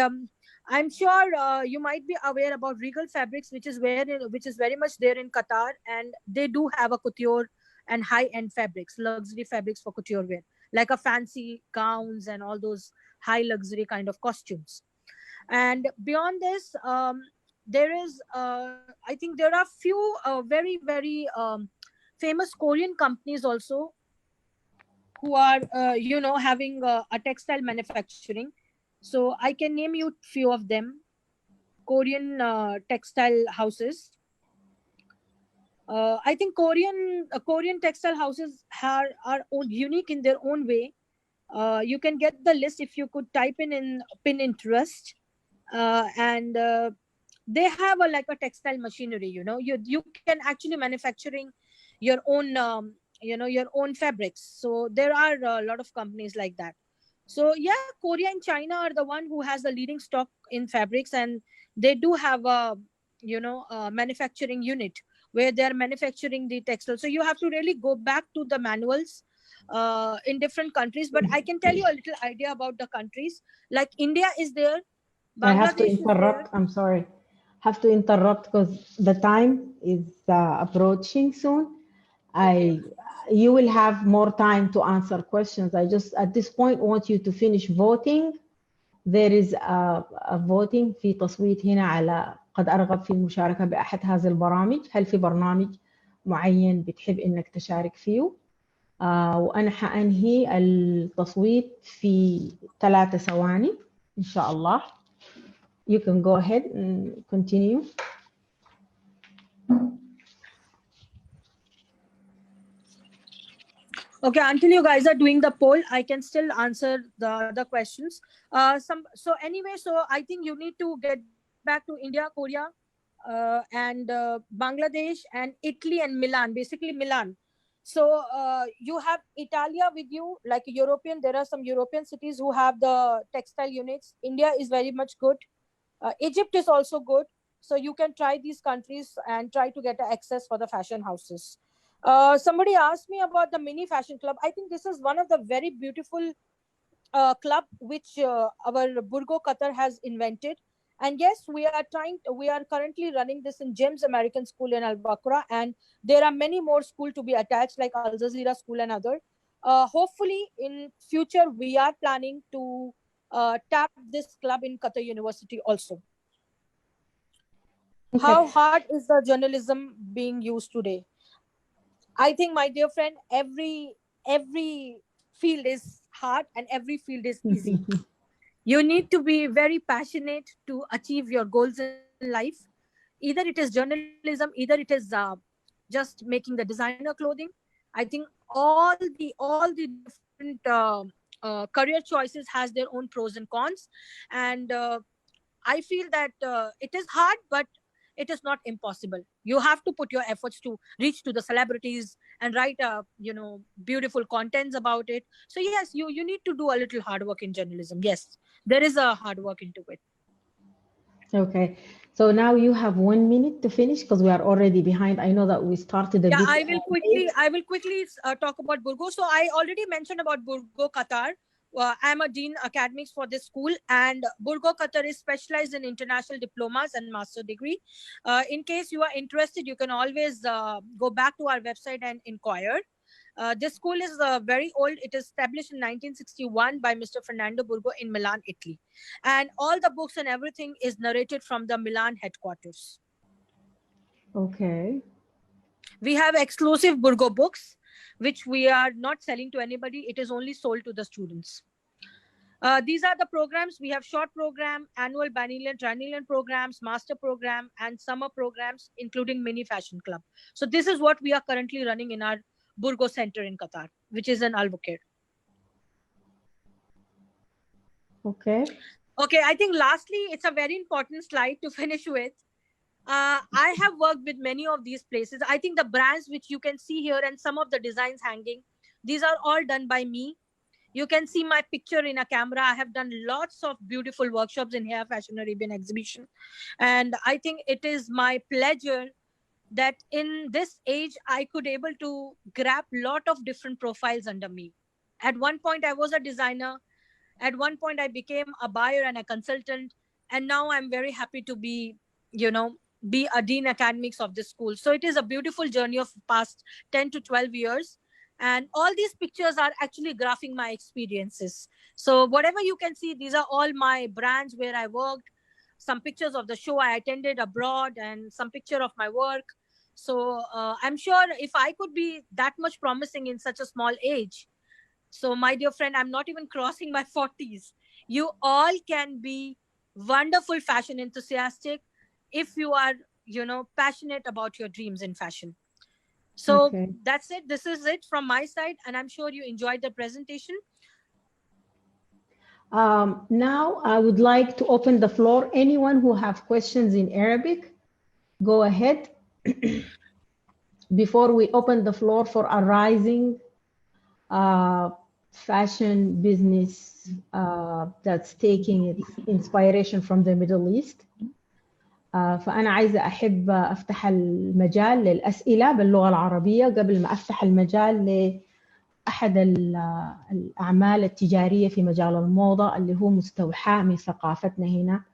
I'm sure you might be aware about Regal Fabrics, which is very much there in Qatar, and they do have a couture and high-end fabrics, luxury fabrics for couture wear, like a fancy gowns and all those high luxury kind of costumes. And beyond this, there is I think there are few very, very famous Korean companies also who are having a textile manufacturing. So I can name you few of them. Korean textile houses. I think Korean textile houses are unique in their own way. You can get the list if you could type in Pinterest, and they have like a textile machinery. You can actually manufacturing your own your own fabrics. So there are a lot of companies like that. So yeah, Korea and China are the one who has the leading stock in fabrics, and they do have a manufacturing unit where they are manufacturing the textile. So you have to really go back to the manuals in different countries. But I can tell you a little idea about the countries. Like India is there. I have to Bangladesh is interrupt. there. I'm sorry. Have to interrupt because the time is approaching soon. Okay. You will have more time to answer questions. I just at this point want you to finish voting there is a voting، في تصويت هنا على قد أرغب في المشاركة بأحد هذه البرامج. هل في برنامج معين بتحب إنك تشارك فيه؟ وأنا حأنهي التصويت في 3 ثواني إن شاء الله. You can go ahead and continue. Okay, until you guys are doing the poll, I can still answer the other questions. So anyway, so I think you need to get back to India, Korea, and Bangladesh and Italy and Milan, basically Milan. So you have Italia with you, like European. There are some European cities who have the textile units. India is very much good. Egypt is also good. So you can try these countries and try to get access for the fashion houses. Somebody asked me about the mini fashion club. I think this is one of the very beautiful club which our Burgo Qatar has invented. And yes, we are currently running this in James American School in Al Bakra, and there are many more schools to be attached, like Al Jazeera School and other. Hopefully in future we are planning to tap this club in Qatar University also. Okay. How hard is the journalism being used today? I think, my dear friend, every field is hard and every field is easy. You need to be very passionate to achieve your goals in life. Either it is journalism, either it is just making the designer clothing. I think all the different career choices has their own pros and cons, and I feel that it is hard, but it is not impossible. You have to put your efforts to reach to the celebrities and write beautiful contents about it. So yes, you need to do a little hard work in journalism. Yes, there is a hard work into it. Okay, so now you have 1 minute to finish because we are already behind. I know that we started a bit. I will quickly talk about Burgo. So I already mentioned about Burgo Qatar. I'm a dean academics for this school, and Burgo Qatar is specialized in international diplomas and master degree. In case you are interested, you can always go back to our website and inquire. This school is very old. It is established in 1961 by Mr. Fernando Burgo in Milan, Italy. And all the books and everything is narrated from the Milan headquarters. Okay. We have exclusive Burgo books, which we are not selling to anybody. It is only sold to the students. These are the programs. We have short program, annual, biennial, triennial programs, master program, and summer programs, including mini fashion club. So this is what we are currently running in our Burgo Center in Qatar, which is in Al Bukair. Okay. Okay, I think lastly, it's a very important slide to finish with. I have worked with many of these places. I think the brands which you can see here and some of the designs hanging, these are all done by me. You can see my picture in a camera. I have done lots of beautiful workshops in Hair Fashion Arabian exhibition. And I think it is my pleasure that in this age, I could able to grab lot of different profiles under me. At one point, I was a designer. At one point, I became a buyer and a consultant. And now I'm very happy to be a dean academics of this school. So it is a beautiful journey of past 10 to 12 years. And all these pictures are actually graphing my experiences. So whatever you can see, these are all my brands where I worked. Some pictures of the show I attended abroad and some picture of my work. So I'm sure if I could be that much promising in such a small age, so my dear friend, I'm not even crossing my 40s. You all can be wonderful fashion enthusiastic if you are, passionate about your dreams in fashion. So okay. That's it. This is it from my side. And I'm sure you enjoyed the presentation. Now I would like to open the floor. Anyone who have questions in Arabic, go ahead. Before we open the floor for a rising fashion business that's taking its inspiration from the Middle East. فأنا عايزة أحب أفتح المجال للأسئلة باللغة العربية قبل ما أفتح المجال لأحد الأعمال التجارية في مجال الموضة اللي هو مستوحى من ثقافتنا هنا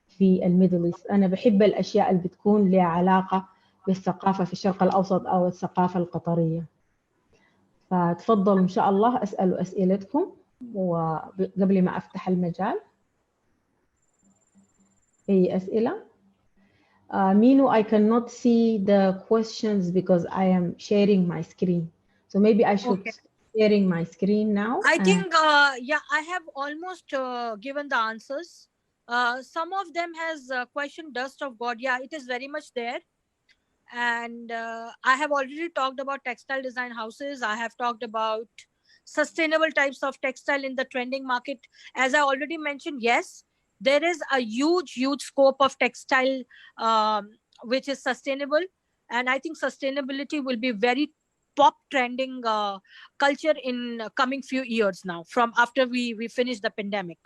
في الميدل إيست. أنا بحب الأشياء اللي بتكون لها علاقة بالثقافة في الشرق الأوسط أو الثقافة القطرية. فتفضلوا إن شاء الله أسألوا أسئلتكم وقبل ما أفتح المجال. أي أسئلة؟ Minu, I cannot see the questions because I am sharing my screen. So maybe I should Okay. sharing my screen now. I think, yeah, I have almost given the answers. Some of them has question dust of God. Yeah, it is very much there. And I have already talked about textile design houses. I have talked about sustainable types of textile in the trending market. As I already mentioned, yes, there is a huge scope of textile which is sustainable, and I think sustainability will be very top trending culture in coming few years now, from after we finish the pandemic.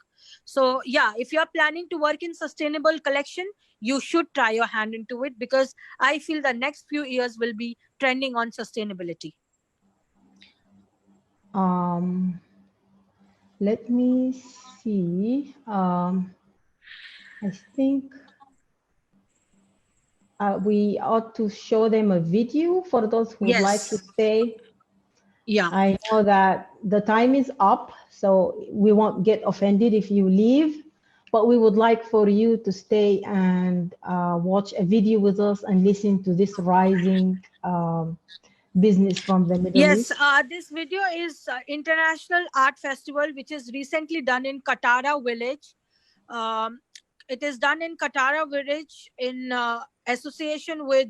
So yeah, if you are planning to work in sustainable collection, you should try your hand into it, because I feel the next few years will be trending on sustainability. Let me see. I think we ought to show them a video for those who would like to Yes. stay. Yeah. I know that the time is up, so we won't get offended if you leave, but we would like for you to stay and watch a video with us and listen to this rising business from the Middle Yes, East. this video is International Art Festival, which is recently done in Katara village. Um, it is done in Katara village in association with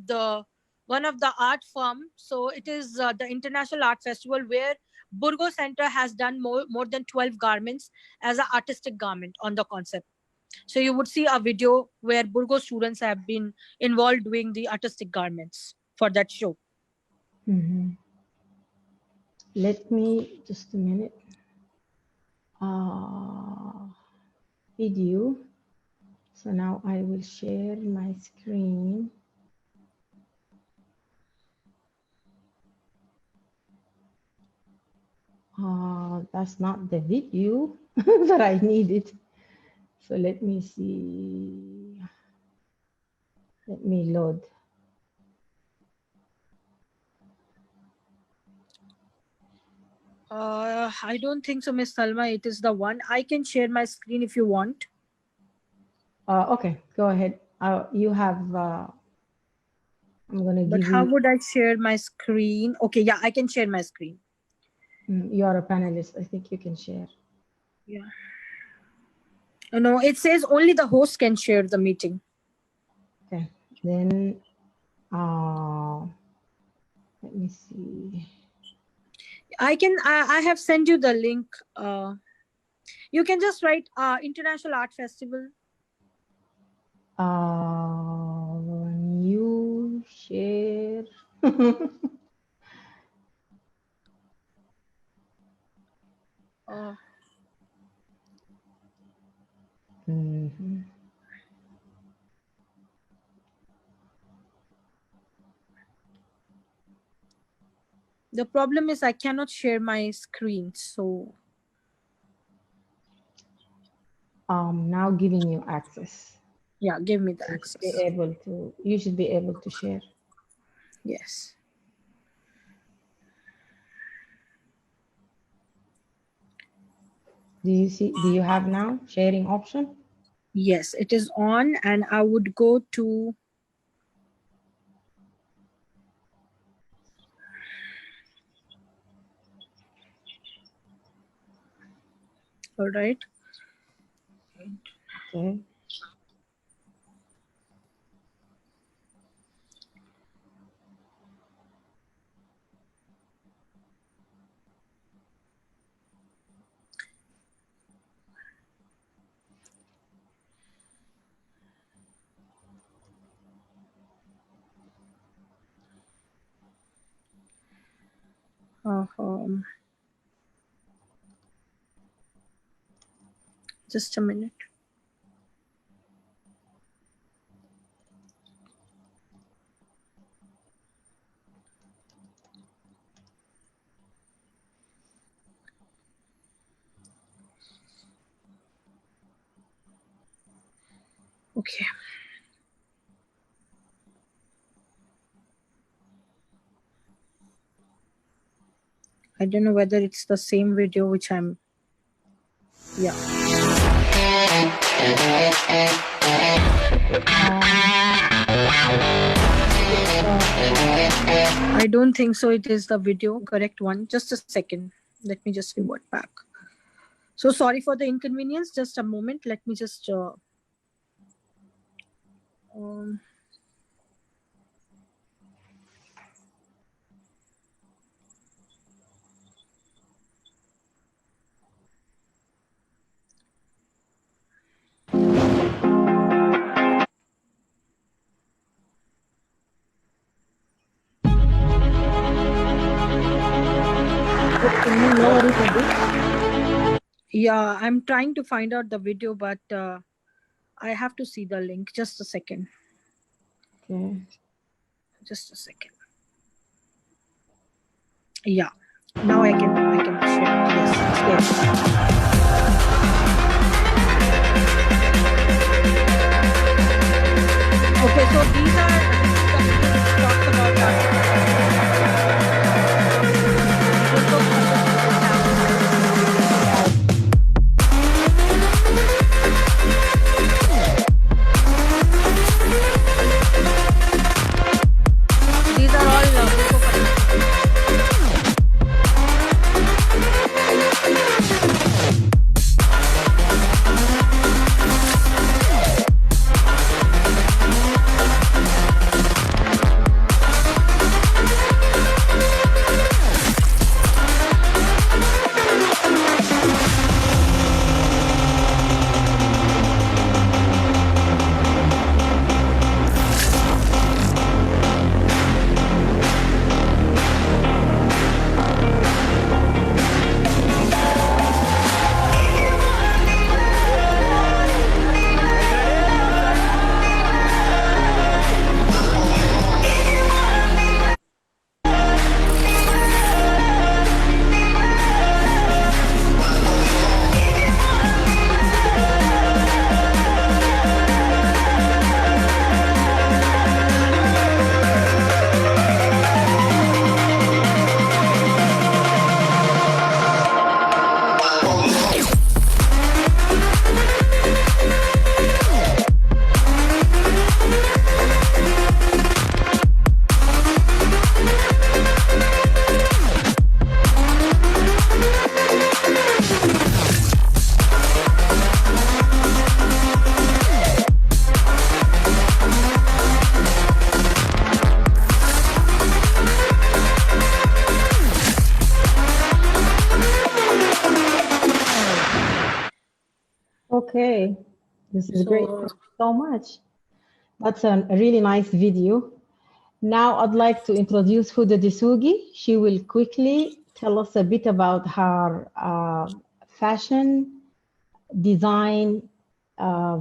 one of the art firm. So it is the International Art Festival, where Burgo Center has done more than 12 garments as an artistic garment on the concept. So you would see a video where Burgo students have been involved doing the artistic garments for that show. Mm-hmm. Let me just a minute. Video. So now I will share my screen. That's not the video that I needed. So let me see. Let me load. I don't think so, Miss Salma. It is the one. I can share my screen if you want. Okay, go ahead. You have, I'm going to But give how you, would I share my screen? Okay, yeah, I can share my screen. you are a panelist. I think you can share. Yeah. No, it says only the host can share the meeting. Okay, then let me see. I have sent you the link. You can just write International Art Festival. New share. Mm-hmm. The problem is I cannot share my screen, so Now giving you access. yeah, give me the You should be access. able to. You should be able to share. Yes. Do you see? Do you have now sharing option? Yes, it is on, and I would go to. All right. Okay. Just a minute. Okay. I don't know whether it's the same video which I'm. Yeah. I don't think so. It is the video correct one. Just a second. Let me just revert back. So sorry for the inconvenience. Just a moment. Let me just. Yeah, I'm trying to find out the video, but I have to see the link. Just a second. Okay. Just a second. Yeah. Now I can share. Yes. Okay, so these are talks about these are all Okay, this is great. Thank you so much. That's a really nice video. Now I'd like to introduce Huda Disugi. She will quickly tell us a bit about her fashion design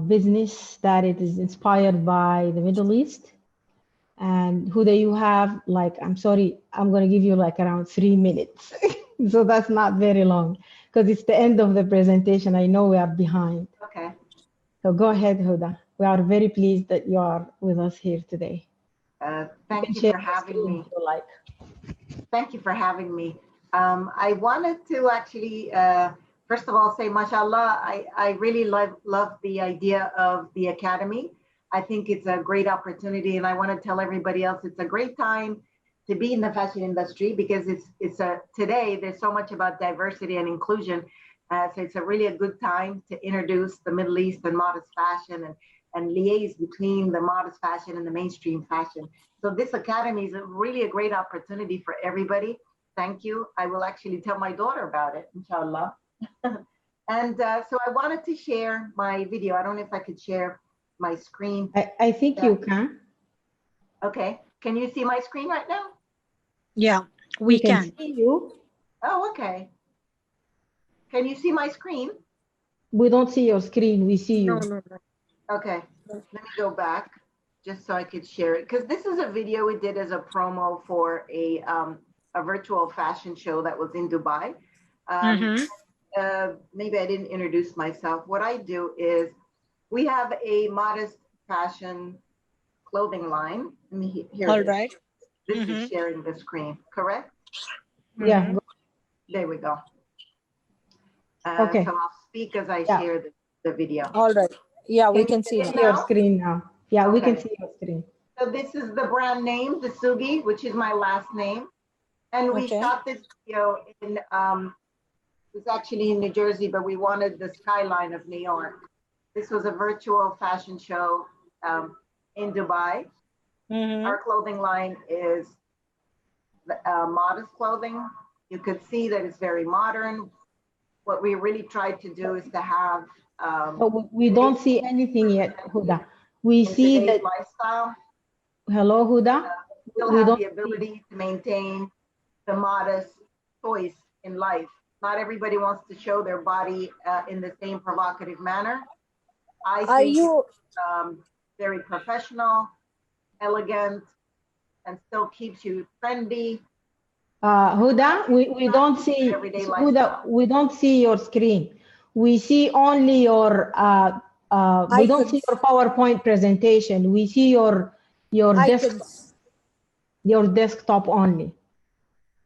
business that it is inspired by the Middle East. And Huda, you have like, I'm sorry, I'm going to give you like around 3 minutes. So that's not very long because it's the end of the presentation. I know we are behind. Okay. So go ahead, Huda. We are very pleased that you are with us here today. Thank you for having me. Thank you for having me. I wanted to actually, first of all, say, mashallah, I really love the idea of the Academy. I think it's a great opportunity, and I want to tell everybody else it's a great time to be in the fashion industry because today there's so much about diversity and inclusion. So it's a good time to introduce the Middle East and modest fashion and liaise between the modest fashion and the mainstream fashion. So this Academy is really a great opportunity for everybody. Thank you. I will actually tell my daughter about it, inshallah. And so I wanted to share my video. I don't know if I could share my screen. I think you can. Okay. Can you see my screen right now? Yeah, we can see you. Oh, okay. Can you see my screen? We don't see your screen. We see you. No. Okay. Let me go back just so I could share it. Because this is a video we did as a promo for a virtual fashion show that was in Dubai. Maybe I didn't introduce myself. What I do is we have a modest fashion clothing line. Let me here. All right. This is sharing the screen, correct? Yeah. There we go. Okay. So I'll speak as I share the video. All right. Yeah, we Can can see you now. see Your screen now. Yeah, we can Okay. see your screen. So this is the brand name, Dasugi, which is my last name. And we Okay. shot this video in, it's actually in New Jersey, but we wanted the skyline of New York. This was a virtual fashion show in Dubai. Our clothing line is modest clothing. You could see that it's very modern. What we really tried to do is to have But we don't see anything yet, Huda. We see that. lifestyle. Hello, Huda. Still We have don't the ability to maintain the modest choice in life. Not everybody wants to show their body in the same provocative manner. I think it's very professional, elegant, and still keeps you trendy. Huda, we don't see Huda. We don't see your screen. We see only your. We don't see your PowerPoint presentation. We see your desktop only.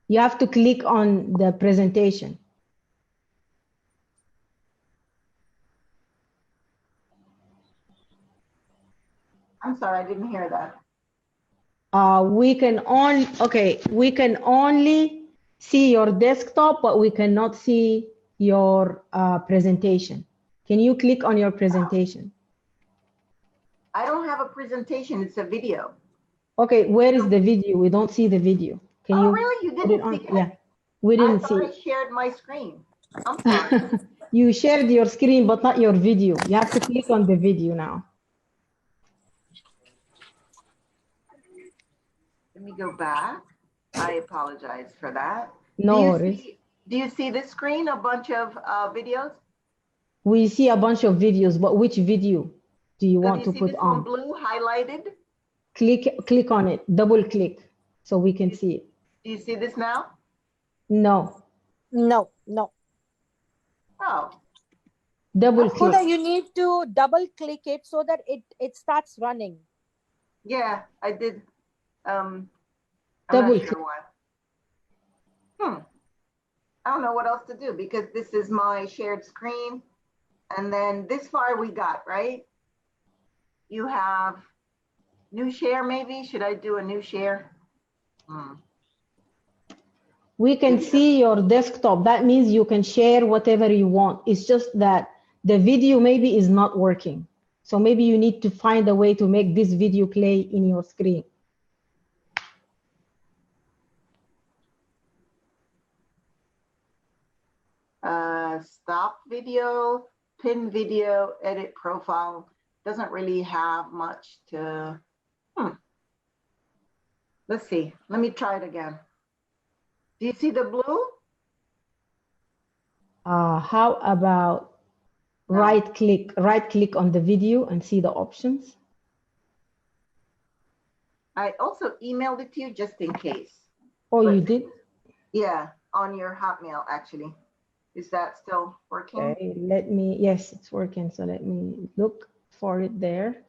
You have to click on the presentation. I'm sorry, I didn't hear that. We can only see your desktop, but we cannot see your presentation. Can you click on your presentation? I don't have a presentation, it's a video. Okay, where is the video? We don't see the video. Can you? Really? You didn't see it? Yeah, we didn't see I shared my screen. I'm sorry. You shared your screen, but not your video. You have to click on the video now. Let me go back. I apologize for that. No worries. Do you see this screen, a bunch of videos? We see a bunch of videos, but which video do you want to put on? Do you see this one blue highlighted? Click on it, double click, so we can see it. Do you see this now? No. No. Oh. Double click. Huda, you need to double click it so that it starts running. Yeah, I did. I'm double not sure why. I don't know what else to do because this is my shared screen. And then this far we got, right? You have new share maybe? Should I do a new share? We can see your desktop. That means you can share whatever you want. It's just that the video maybe is not working. So maybe you need to find a way to make this video play in your screen. Stop video, pin video, edit profile. Doesn't really have much to, Let's see, let me try it again. Do you see the blue? How about right click on the video and see the options? I also emailed it to you just in case. Oh, you did? Yeah, on your Hotmail actually. Is that still working? Okay, yes, it's working. So let me look for it there.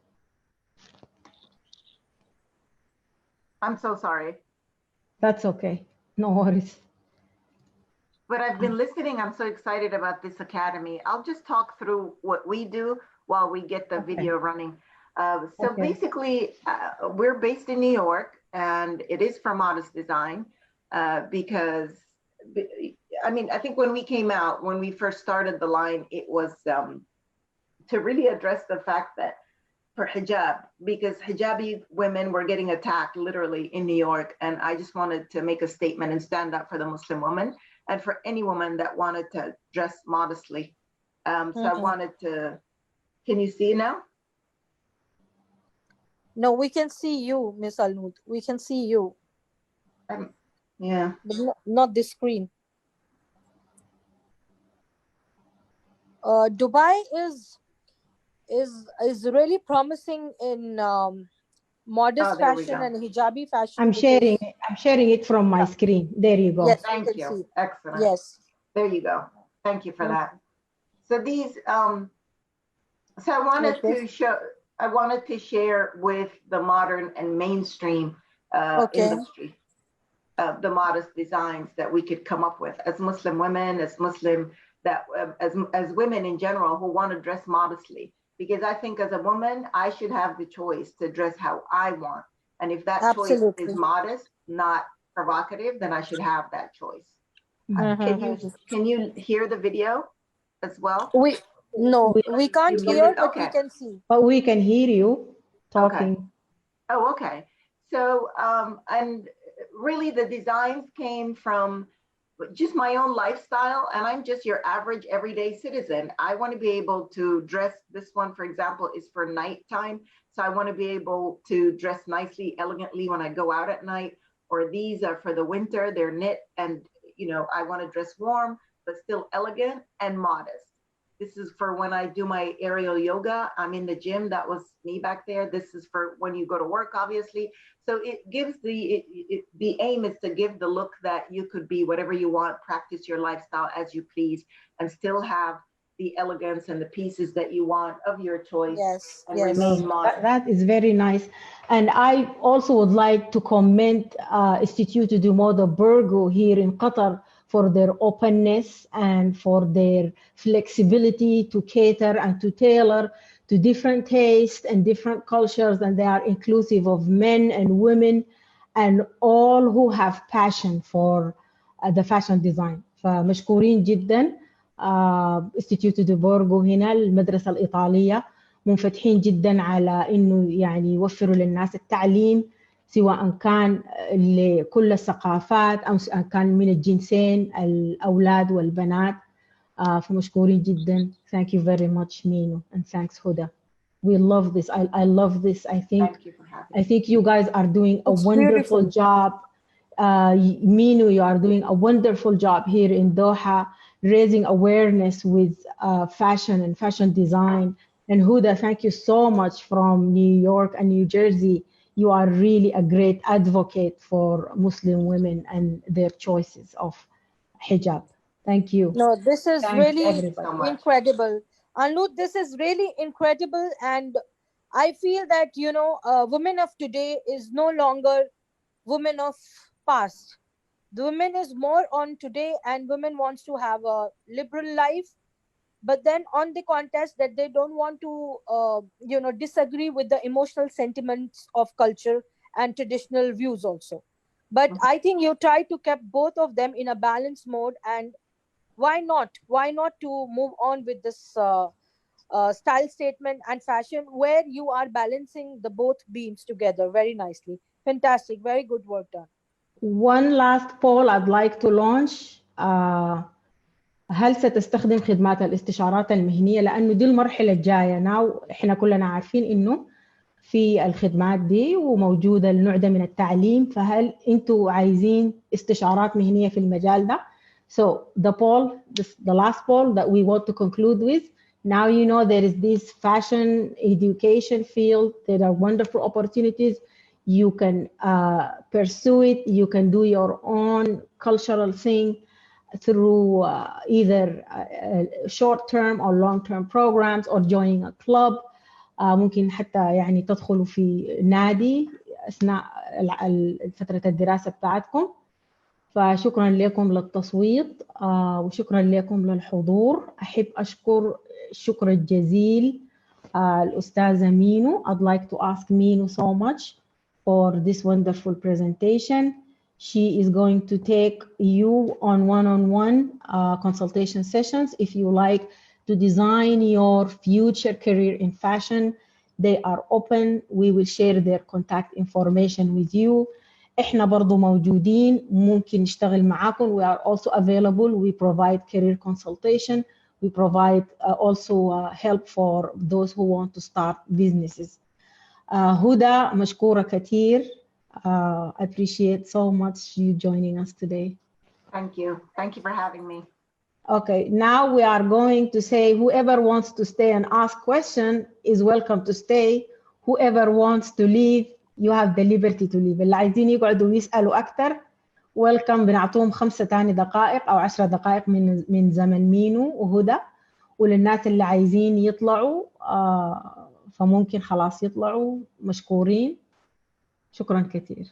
I'm so sorry. That's okay. No worries. But I've been listening. I'm so excited about this academy. I'll just talk through what we do while we get the video running. Basically, we're based in New York, and it is for modest design because, I mean, I think when we came out, when we first started the line, it was to really address the fact that for hijab, because hijabi women were getting attacked literally in New York. And I just wanted to make a statement and stand up for the Muslim woman and for any woman that wanted to dress modestly. So I wanted to, can you see now? No, we can see you, Miss Alnoud. We can see you. Yeah. But not this screen. Dubai is really promising in modest fashion and hijabi fashion. I'm sharing it from my screen. There you go. Yes, thank you. See. Excellent. Yes. There you go. Thank you for that. So these so I wanted to share with the modern and mainstream industry the modest designs that we could come up with as Muslim women, as Muslim as women in general who want to dress modestly. because I think as a woman, I should have the choice to dress how I want. And if that choice Absolutely. is modest, not provocative, then I should have that choice. Can you hear the video as well? We can't hear, but we can see. But we can hear you talking. Okay. Oh, okay. So, and really the designs came from just my own lifestyle, and I'm just your average everyday citizen. I want to be able to dress. This one, for example, is for nighttime. So I want to be able to dress nicely, elegantly when I go out at night. Or these are for the winter. They're knit, and I want to dress warm, but still elegant and modest. This is for when I do my aerial yoga. I'm in the gym. That was me back there. This is for when you go to work, obviously. So it gives the aim is to give the look that you could be whatever you want, practice your lifestyle as you please, and still have the elegance and the pieces that you want of your choice. Yes, and remain modest. That is very nice. And I also would like to commend Instituto de Moda Burgo here in Qatar for their openness and for their flexibility to cater and to tailor to different tastes and different cultures, and they are inclusive of men and women and all who have passion for the fashion design. فمشكورين جدا Instituto de Borgo هنا المدرسة الإيطالية منفتحين جدا على إنه يعني يوفروا للناس التعليم سواء كان لكل الثقافات أو سواء كان من الجنسين الأولاد والبنات. فمشكورين جدا. Thank you very much Mino, and thanks Huda. We love this. I love this. I think you guys are doing a wonderful job. Mino, you are doing a wonderful job here in Doha, raising awareness with fashion and fashion design. And Huda, thank you so much from New York and New Jersey. You are really a great advocate for Muslim women and their choices of hijab. Thank you. No, this is really incredible. Anu, this is really incredible. And I feel that, women of today is no longer women of past. The women is more on today, and women wants to have a liberal life, but then on the contest that they don't want to disagree with the emotional sentiments of culture and traditional views also. But I think you try to keep both of them in a balanced mode, and why not to move on with this style statement and fashion where you are balancing the both beams together very nicely. Fantastic, very good work done. One last poll I'd like to launch. هل ستستخدم خدمات الاستشارات المهنية؟ لأنه دي المرحلة الجاية. Now إحنا كلنا عارفين إنه في الخدمات دي وموجودة النوع ده من التعليم، فهل أنتوا عايزين استشارات مهنية في المجال ده؟ So the poll, the last poll that we want to conclude with, now you know there is this fashion education field. There are wonderful opportunities. You can pursue it. You can do your own cultural thing through either short-term or long-term programs or joining a club. ممكن حتى يعني تدخلوا في نادي أثناء فترة الدراسة بتاعتكم. فشكرا لكم للتصويت وشكرا لكم للحضور. أحب أشكر الشكر الجزيل الأستاذة مينو. I'd like to ask Mino so much for this wonderful presentation. She is going to take you on one-on-one consultation sessions. If you like to design your future career in fashion, they are open. We will share their contact information with you. إحنا برضو موجودين ممكن نشتغل معاكم. We are also available. We provide career consultation. We provide also help for those who want to start businesses. هدى مشكورة كثير. I appreciate so much you joining us today. Thank you. Thank you for having me. Okay, now we are going to say whoever wants to stay and ask question is welcome to stay. Whoever wants to leave, you have the liberty to leave. اللي عايزين يقعدوا يسألوا أكتر welcome. بنعطوهم 5 تاني دقائق أو 10 دقائق من زمن مينو وهدى. وللناس اللي عايزين يطلعوا فممكن خلاص يطلعوا. مشكورين. شكرا كثير.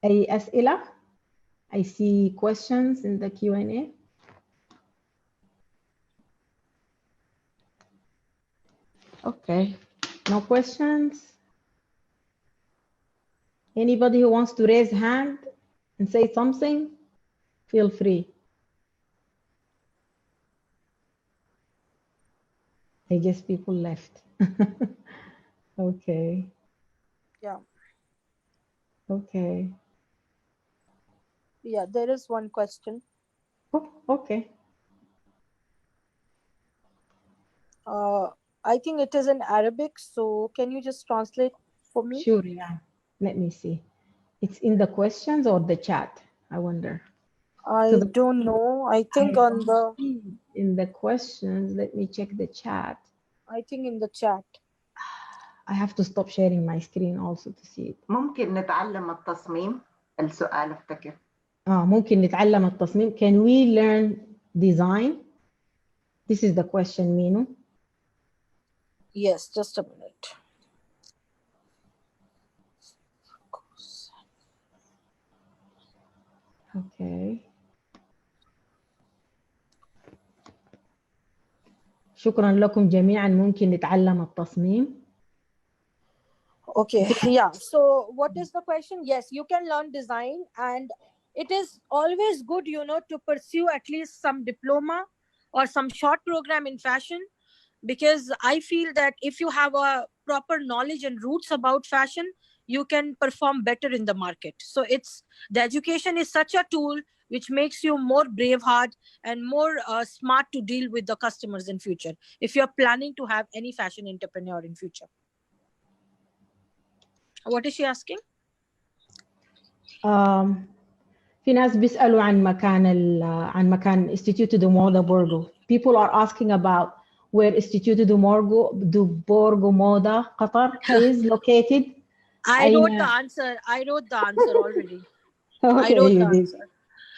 أي أسئلة؟ I see questions in the Q&A. Okay. No questions? Anybody who wants to raise hand and say something, feel free. I guess people left. Okay. Yeah. Okay. Yeah, there is one question. Oh, okay. I think it is in Arabic, so can you just translate for me? Sure, yeah. Let me see. It's in the questions or the chat, I wonder. I don't know. I think on the... In the questions, let me check the chat. I think in the chat. I have to stop sharing my screen also to see it. ممكن نتعلم التصميم؟ السؤال افتكر. ممكن نتعلم التصميم. Can we learn design? This is the question, Minu. Yes, just a minute. Okay. شكرا لكم جميعا. ممكن نتعلم التصميم. Okay, yeah. So what is the question? Yes, you can learn design, and it is always good, you know, to pursue at least some diploma or some short program in fashion, because I feel that if you have a proper knowledge and roots about fashion, you can perform better in the market. So the education is such a tool which makes you more braveheart and more smart to deal with the customers in future, if you're planning to have any fashion entrepreneur in future. What is she asking? في ناس بيسألوا عن مكان Instituto de Moda Borgo. People are asking about where Instituto de Borgo Moda Qatar is located. I wrote the answer already. Okay, I wrote the answer.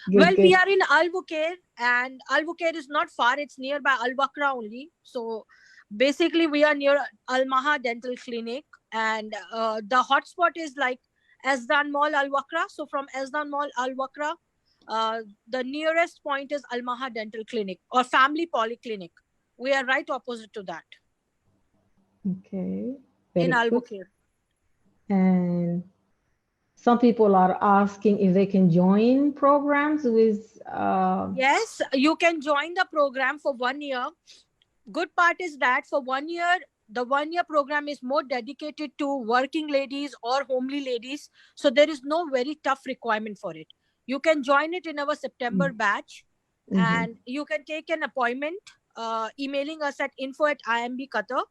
Good. We are in Al Bukair, and Al Bukair is not far. It's nearby Al Bakra only. So basically, we are near Al Maha Dental Clinic, and the hotspot is like Ezdan Mall Al Wakra. So from Ezdan Mall Al Wakra, the nearest point is Al Maha Dental Clinic or Family Polyclinic. We are right opposite to that. Okay. In Al Bukair. And some people are asking if they can join programs with... Yes, you can join the program for 1 year. Good part is that for 1 year, the 1 year program is more dedicated to working ladies or homely ladies. So there is no very tough requirement for it. You can join it in our September batch, and you can take an appointment emailing us at info@IMB Qatar,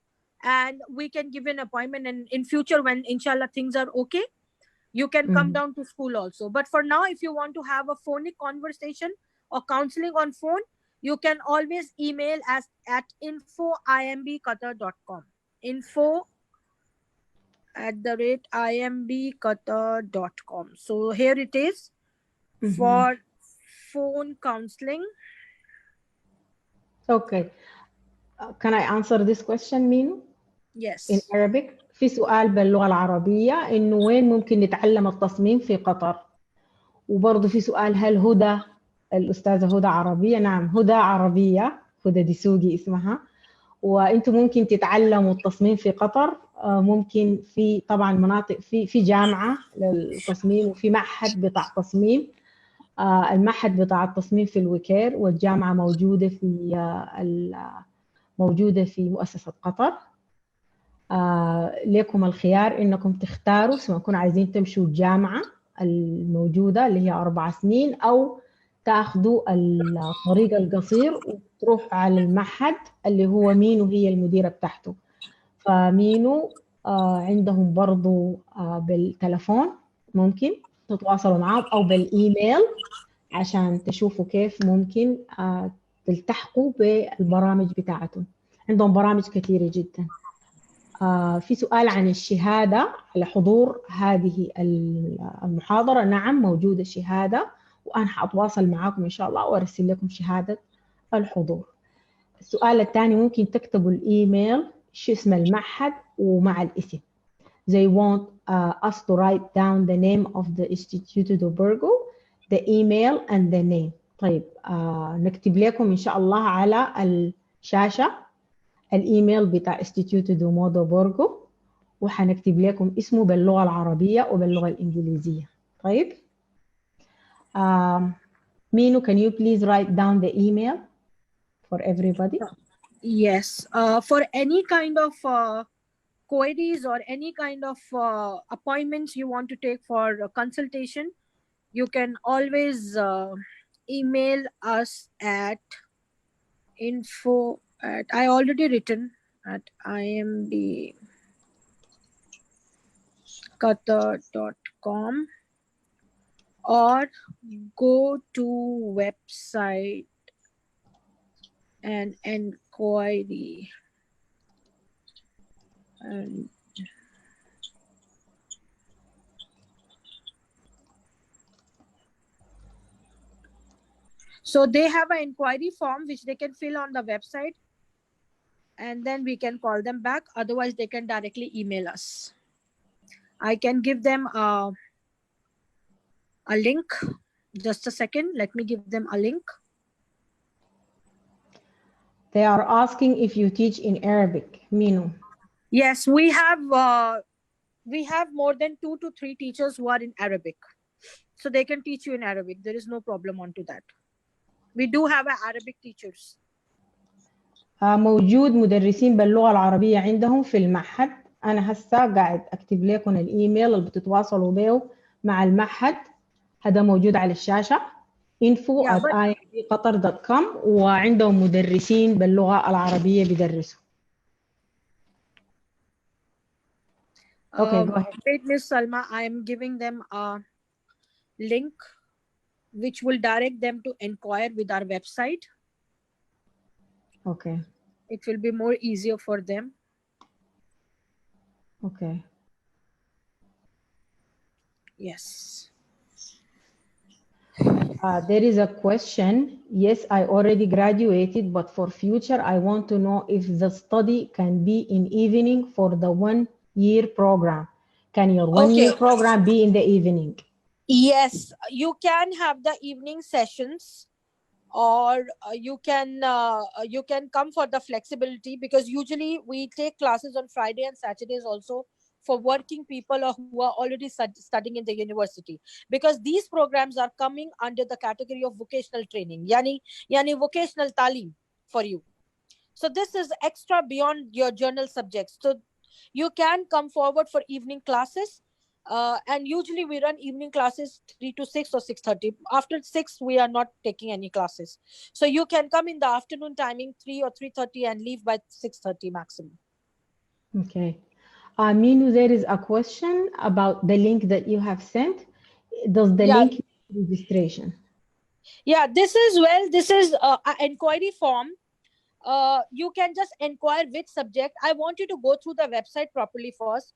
and we can give an appointment. And in future, when inshallah things are okay, you can come down to school also. But for now, if you want to have a phonic conversation or counseling on phone, you can always email us at info@imbqatar.com. info@imbqatar.com. So here it is for phone counseling. Okay. Can I answer this question, Minu? Yes. In Arabic. في سؤال باللغة العربية إنه وين ممكن نتعلم التصميم في قطر؟ وبرضه في سؤال هل هدى الأستاذة هدى عربية؟ نعم، هدى عربية، هدى دسوقي اسمها. وأنتم ممكن تتعلموا التصميم في قطر. ممكن في طبعا مناطق في جامعة للتصميم وفي معهد بتاع تصميم. المعهد بتاع التصميم في الوكير، والجامعة موجودة في مؤسسة قطر. لكم الخيار انكم تختاروا سواء كنتم عايزين تمشوا الجامعة الموجودة اللي هي 4 سنين، او تاخذوا الطريق القصير وتروحوا على المعهد اللي هو مينو هي المديرة بتاعته. فمينو عندهم برضو بالتلفون ممكن تتواصلوا معهم او بالايميل عشان تشوفوا كيف ممكن تلتحقوا بالبرامج بتاعتهم. عندهم برامج كثيرة جدا. في سؤال عن الشهادة على حضور هذه المحاضرة. نعم، موجودة شهادة، وأنا حأتواصل معاكم إن شاء الله وأرسل لكم شهادة الحضور. السؤال الثاني ممكن تكتبوا الإيميل شو اسم المعهد ومع الاسم. They want us to write down the name of the Instituto de Borgo, the email and the name. طيب نكتب لكم إن شاء الله على الشاشة الإيميل بتاع Instituto do Modo Borgo، وحنكتب لكم اسمه باللغة العربية وباللغة الإنجليزية. طيب. Minu, can you please write down the email for everybody? Yes. For any kind of queries or any kind of appointments you want to take for a consultation, you can always email us at info@, I already written, at imdqatar.com, or go to website and inquiry. And so they have an inquiry form which they can fill on the website, and then we can call them back. Otherwise, they can directly email us. I can give them a link. Just a second. Let me give them a link. They are asking if you teach in Arabic, Minu. Yes, we have more than 2 to 3 teachers who are in Arabic. So they can teach you in Arabic. There is no problem onto that. We do have Arabic teachers. موجود مدرسين باللغة العربية عندهم في المعهد. أنا هسا قاعد أكتب لكم الإيميل اللي بتتواصلوا به مع المعهد. هذا موجود على الشاشة info@imdqatar.com، وعندهم مدرسين باللغة العربية بيدرسوا. Okay, go ahead. Wait, Miss Salma, I am giving them a link which will direct them to inquire with our website. Okay. It will be more easier for them. Okay. Yes. There is a question. Yes, I already graduated, but for future, I want to know if the study can be in evening for the 1-year program. Can your 1-year program be in the evening? Yes, you can have the evening sessions, or you can come for the flexibility, because usually we take classes on Friday and Saturdays also for working people or who are already studying in the university, because these programs are coming under the category of vocational training, yani vocational talim for you. So this is extra beyond your journal subjects. So you can come forward for evening classes. And usually we run evening classes 3 to 6 or 6:30. After 6, we are not taking any classes. So you can come in the afternoon timing 3 or 3:30 and leave by 6:30 maximum. Okay. Minu, there is a question about the link that you have sent. Does the link registration? Yeah, this is an inquiry form. You can just inquire which subject. I want you to go through the website properly first,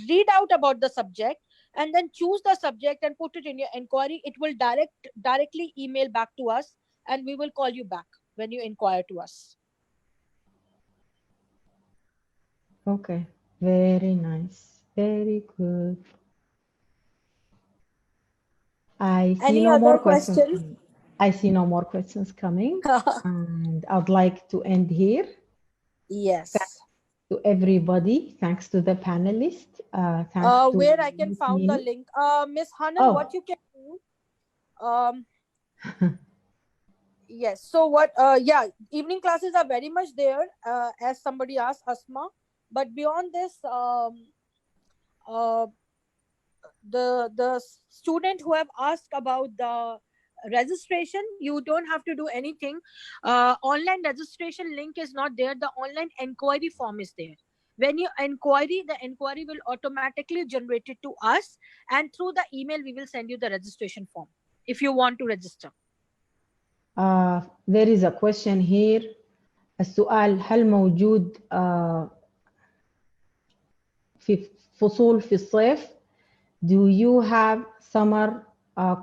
read out about the subject, and then choose the subject and put it in your inquiry. It will directly email back to us, and we will call you back when you inquire to us. Okay, very nice, very good. I see no more questions. I see no more questions coming, and I'd like to end here. Yes. Thanks to everybody. Thanks to the panelists. Thanks where I can found the link. Miss Hanan, what you can do? Yes. So what? Evening classes are very much there, as somebody asked, Asma. But beyond this, the student who have asked about the registration, you don't have to do anything. Online registration link is not there. The online inquiry form is there. When you inquiry, the inquiry will automatically generate it to us, and through the email we will send you the registration form if you want to register. There is a question here. السؤال: هل موجود في فصول في الصيف؟ Do you have summer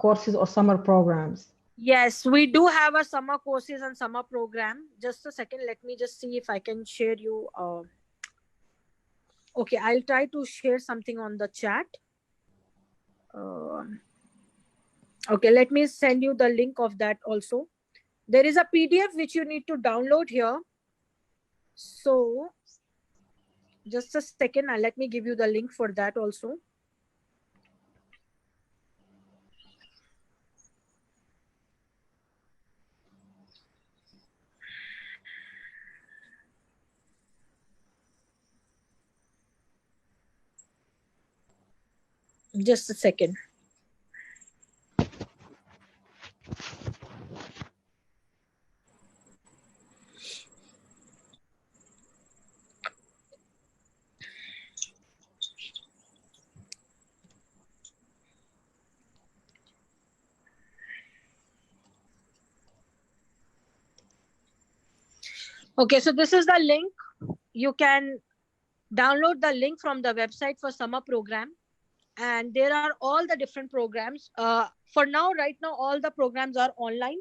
courses or summer programs? Yes, we do have a summer courses and summer program. Just a second, let me just see if I can share you. Okay, I'll try to share something on the chat. Okay, let me send you the link of that also. There is a PDF which you need to download here. So just a second, let me give you the link for that also. Just a second. Okay, so this is the link. You can download the link from the website for summer program, and there are all the different programs. For now, right now, all the programs are online.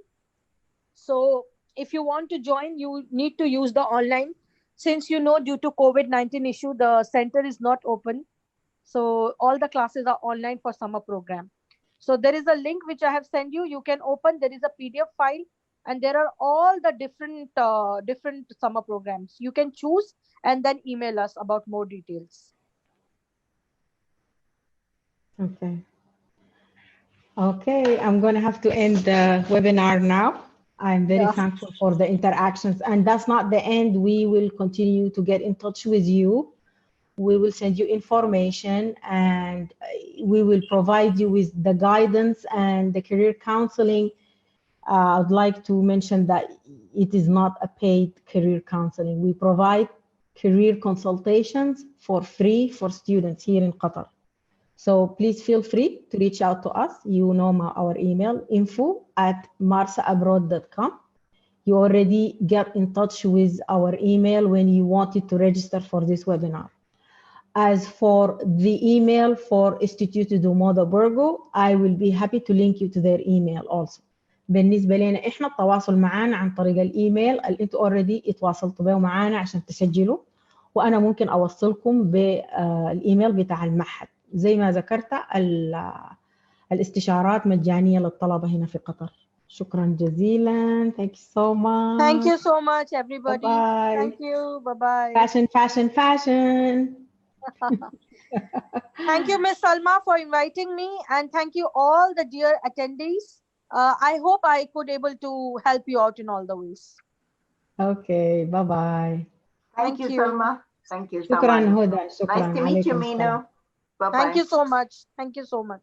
So if you want to join, you need to use the online. Since due to COVID-19 issue, the center is not open. So all the classes are online for summer program. So there is a link which I have sent you. You can open. There is a PDF file, and there are all the different summer programs. You can choose and then email us about more details. Okay. Okay, I'm going to have to end the webinar now. I'm very thankful for the interactions, and that's not the end. We will continue to get in touch with you. We will send you information, and we will provide you with the guidance and the career counseling. I'd like to mention that it is not a paid career counseling. We provide career consultations for free for students here in Qatar. So please feel free to reach out to us. You know our email, info@marsaabroad.com. You already get in touch with our email when you wanted to register for this webinar. As for the email for Instituto do Moda Burgo, I will be happy to link you to their email also. بالنسبة لنا إحنا التواصل معنا عن طريق الإيميل اللي أنتوا already اتواصلتوا به معنا عشان تسجلوا، وأنا ممكن أوصلكم بالإيميل بتاع المعهد. زي ما ذكرت الاستشارات مجانية للطلبة هنا في قطر. شكرا جزيلا. Thank you so much. Thank you so much, everybody. Bye-bye. Thank you. Bye-bye. Fashion, fashion, fashion. Thank you, Miss Salma, for inviting me, and thank you all the dear attendees. I hope I could able to help you out in all the ways. Okay, bye-bye. Thank you, Salma. Thank you so much. شكرا هدى. شكرا. Nice to meet you, Minu. Bye-bye. Thank you so much. Thank you so much.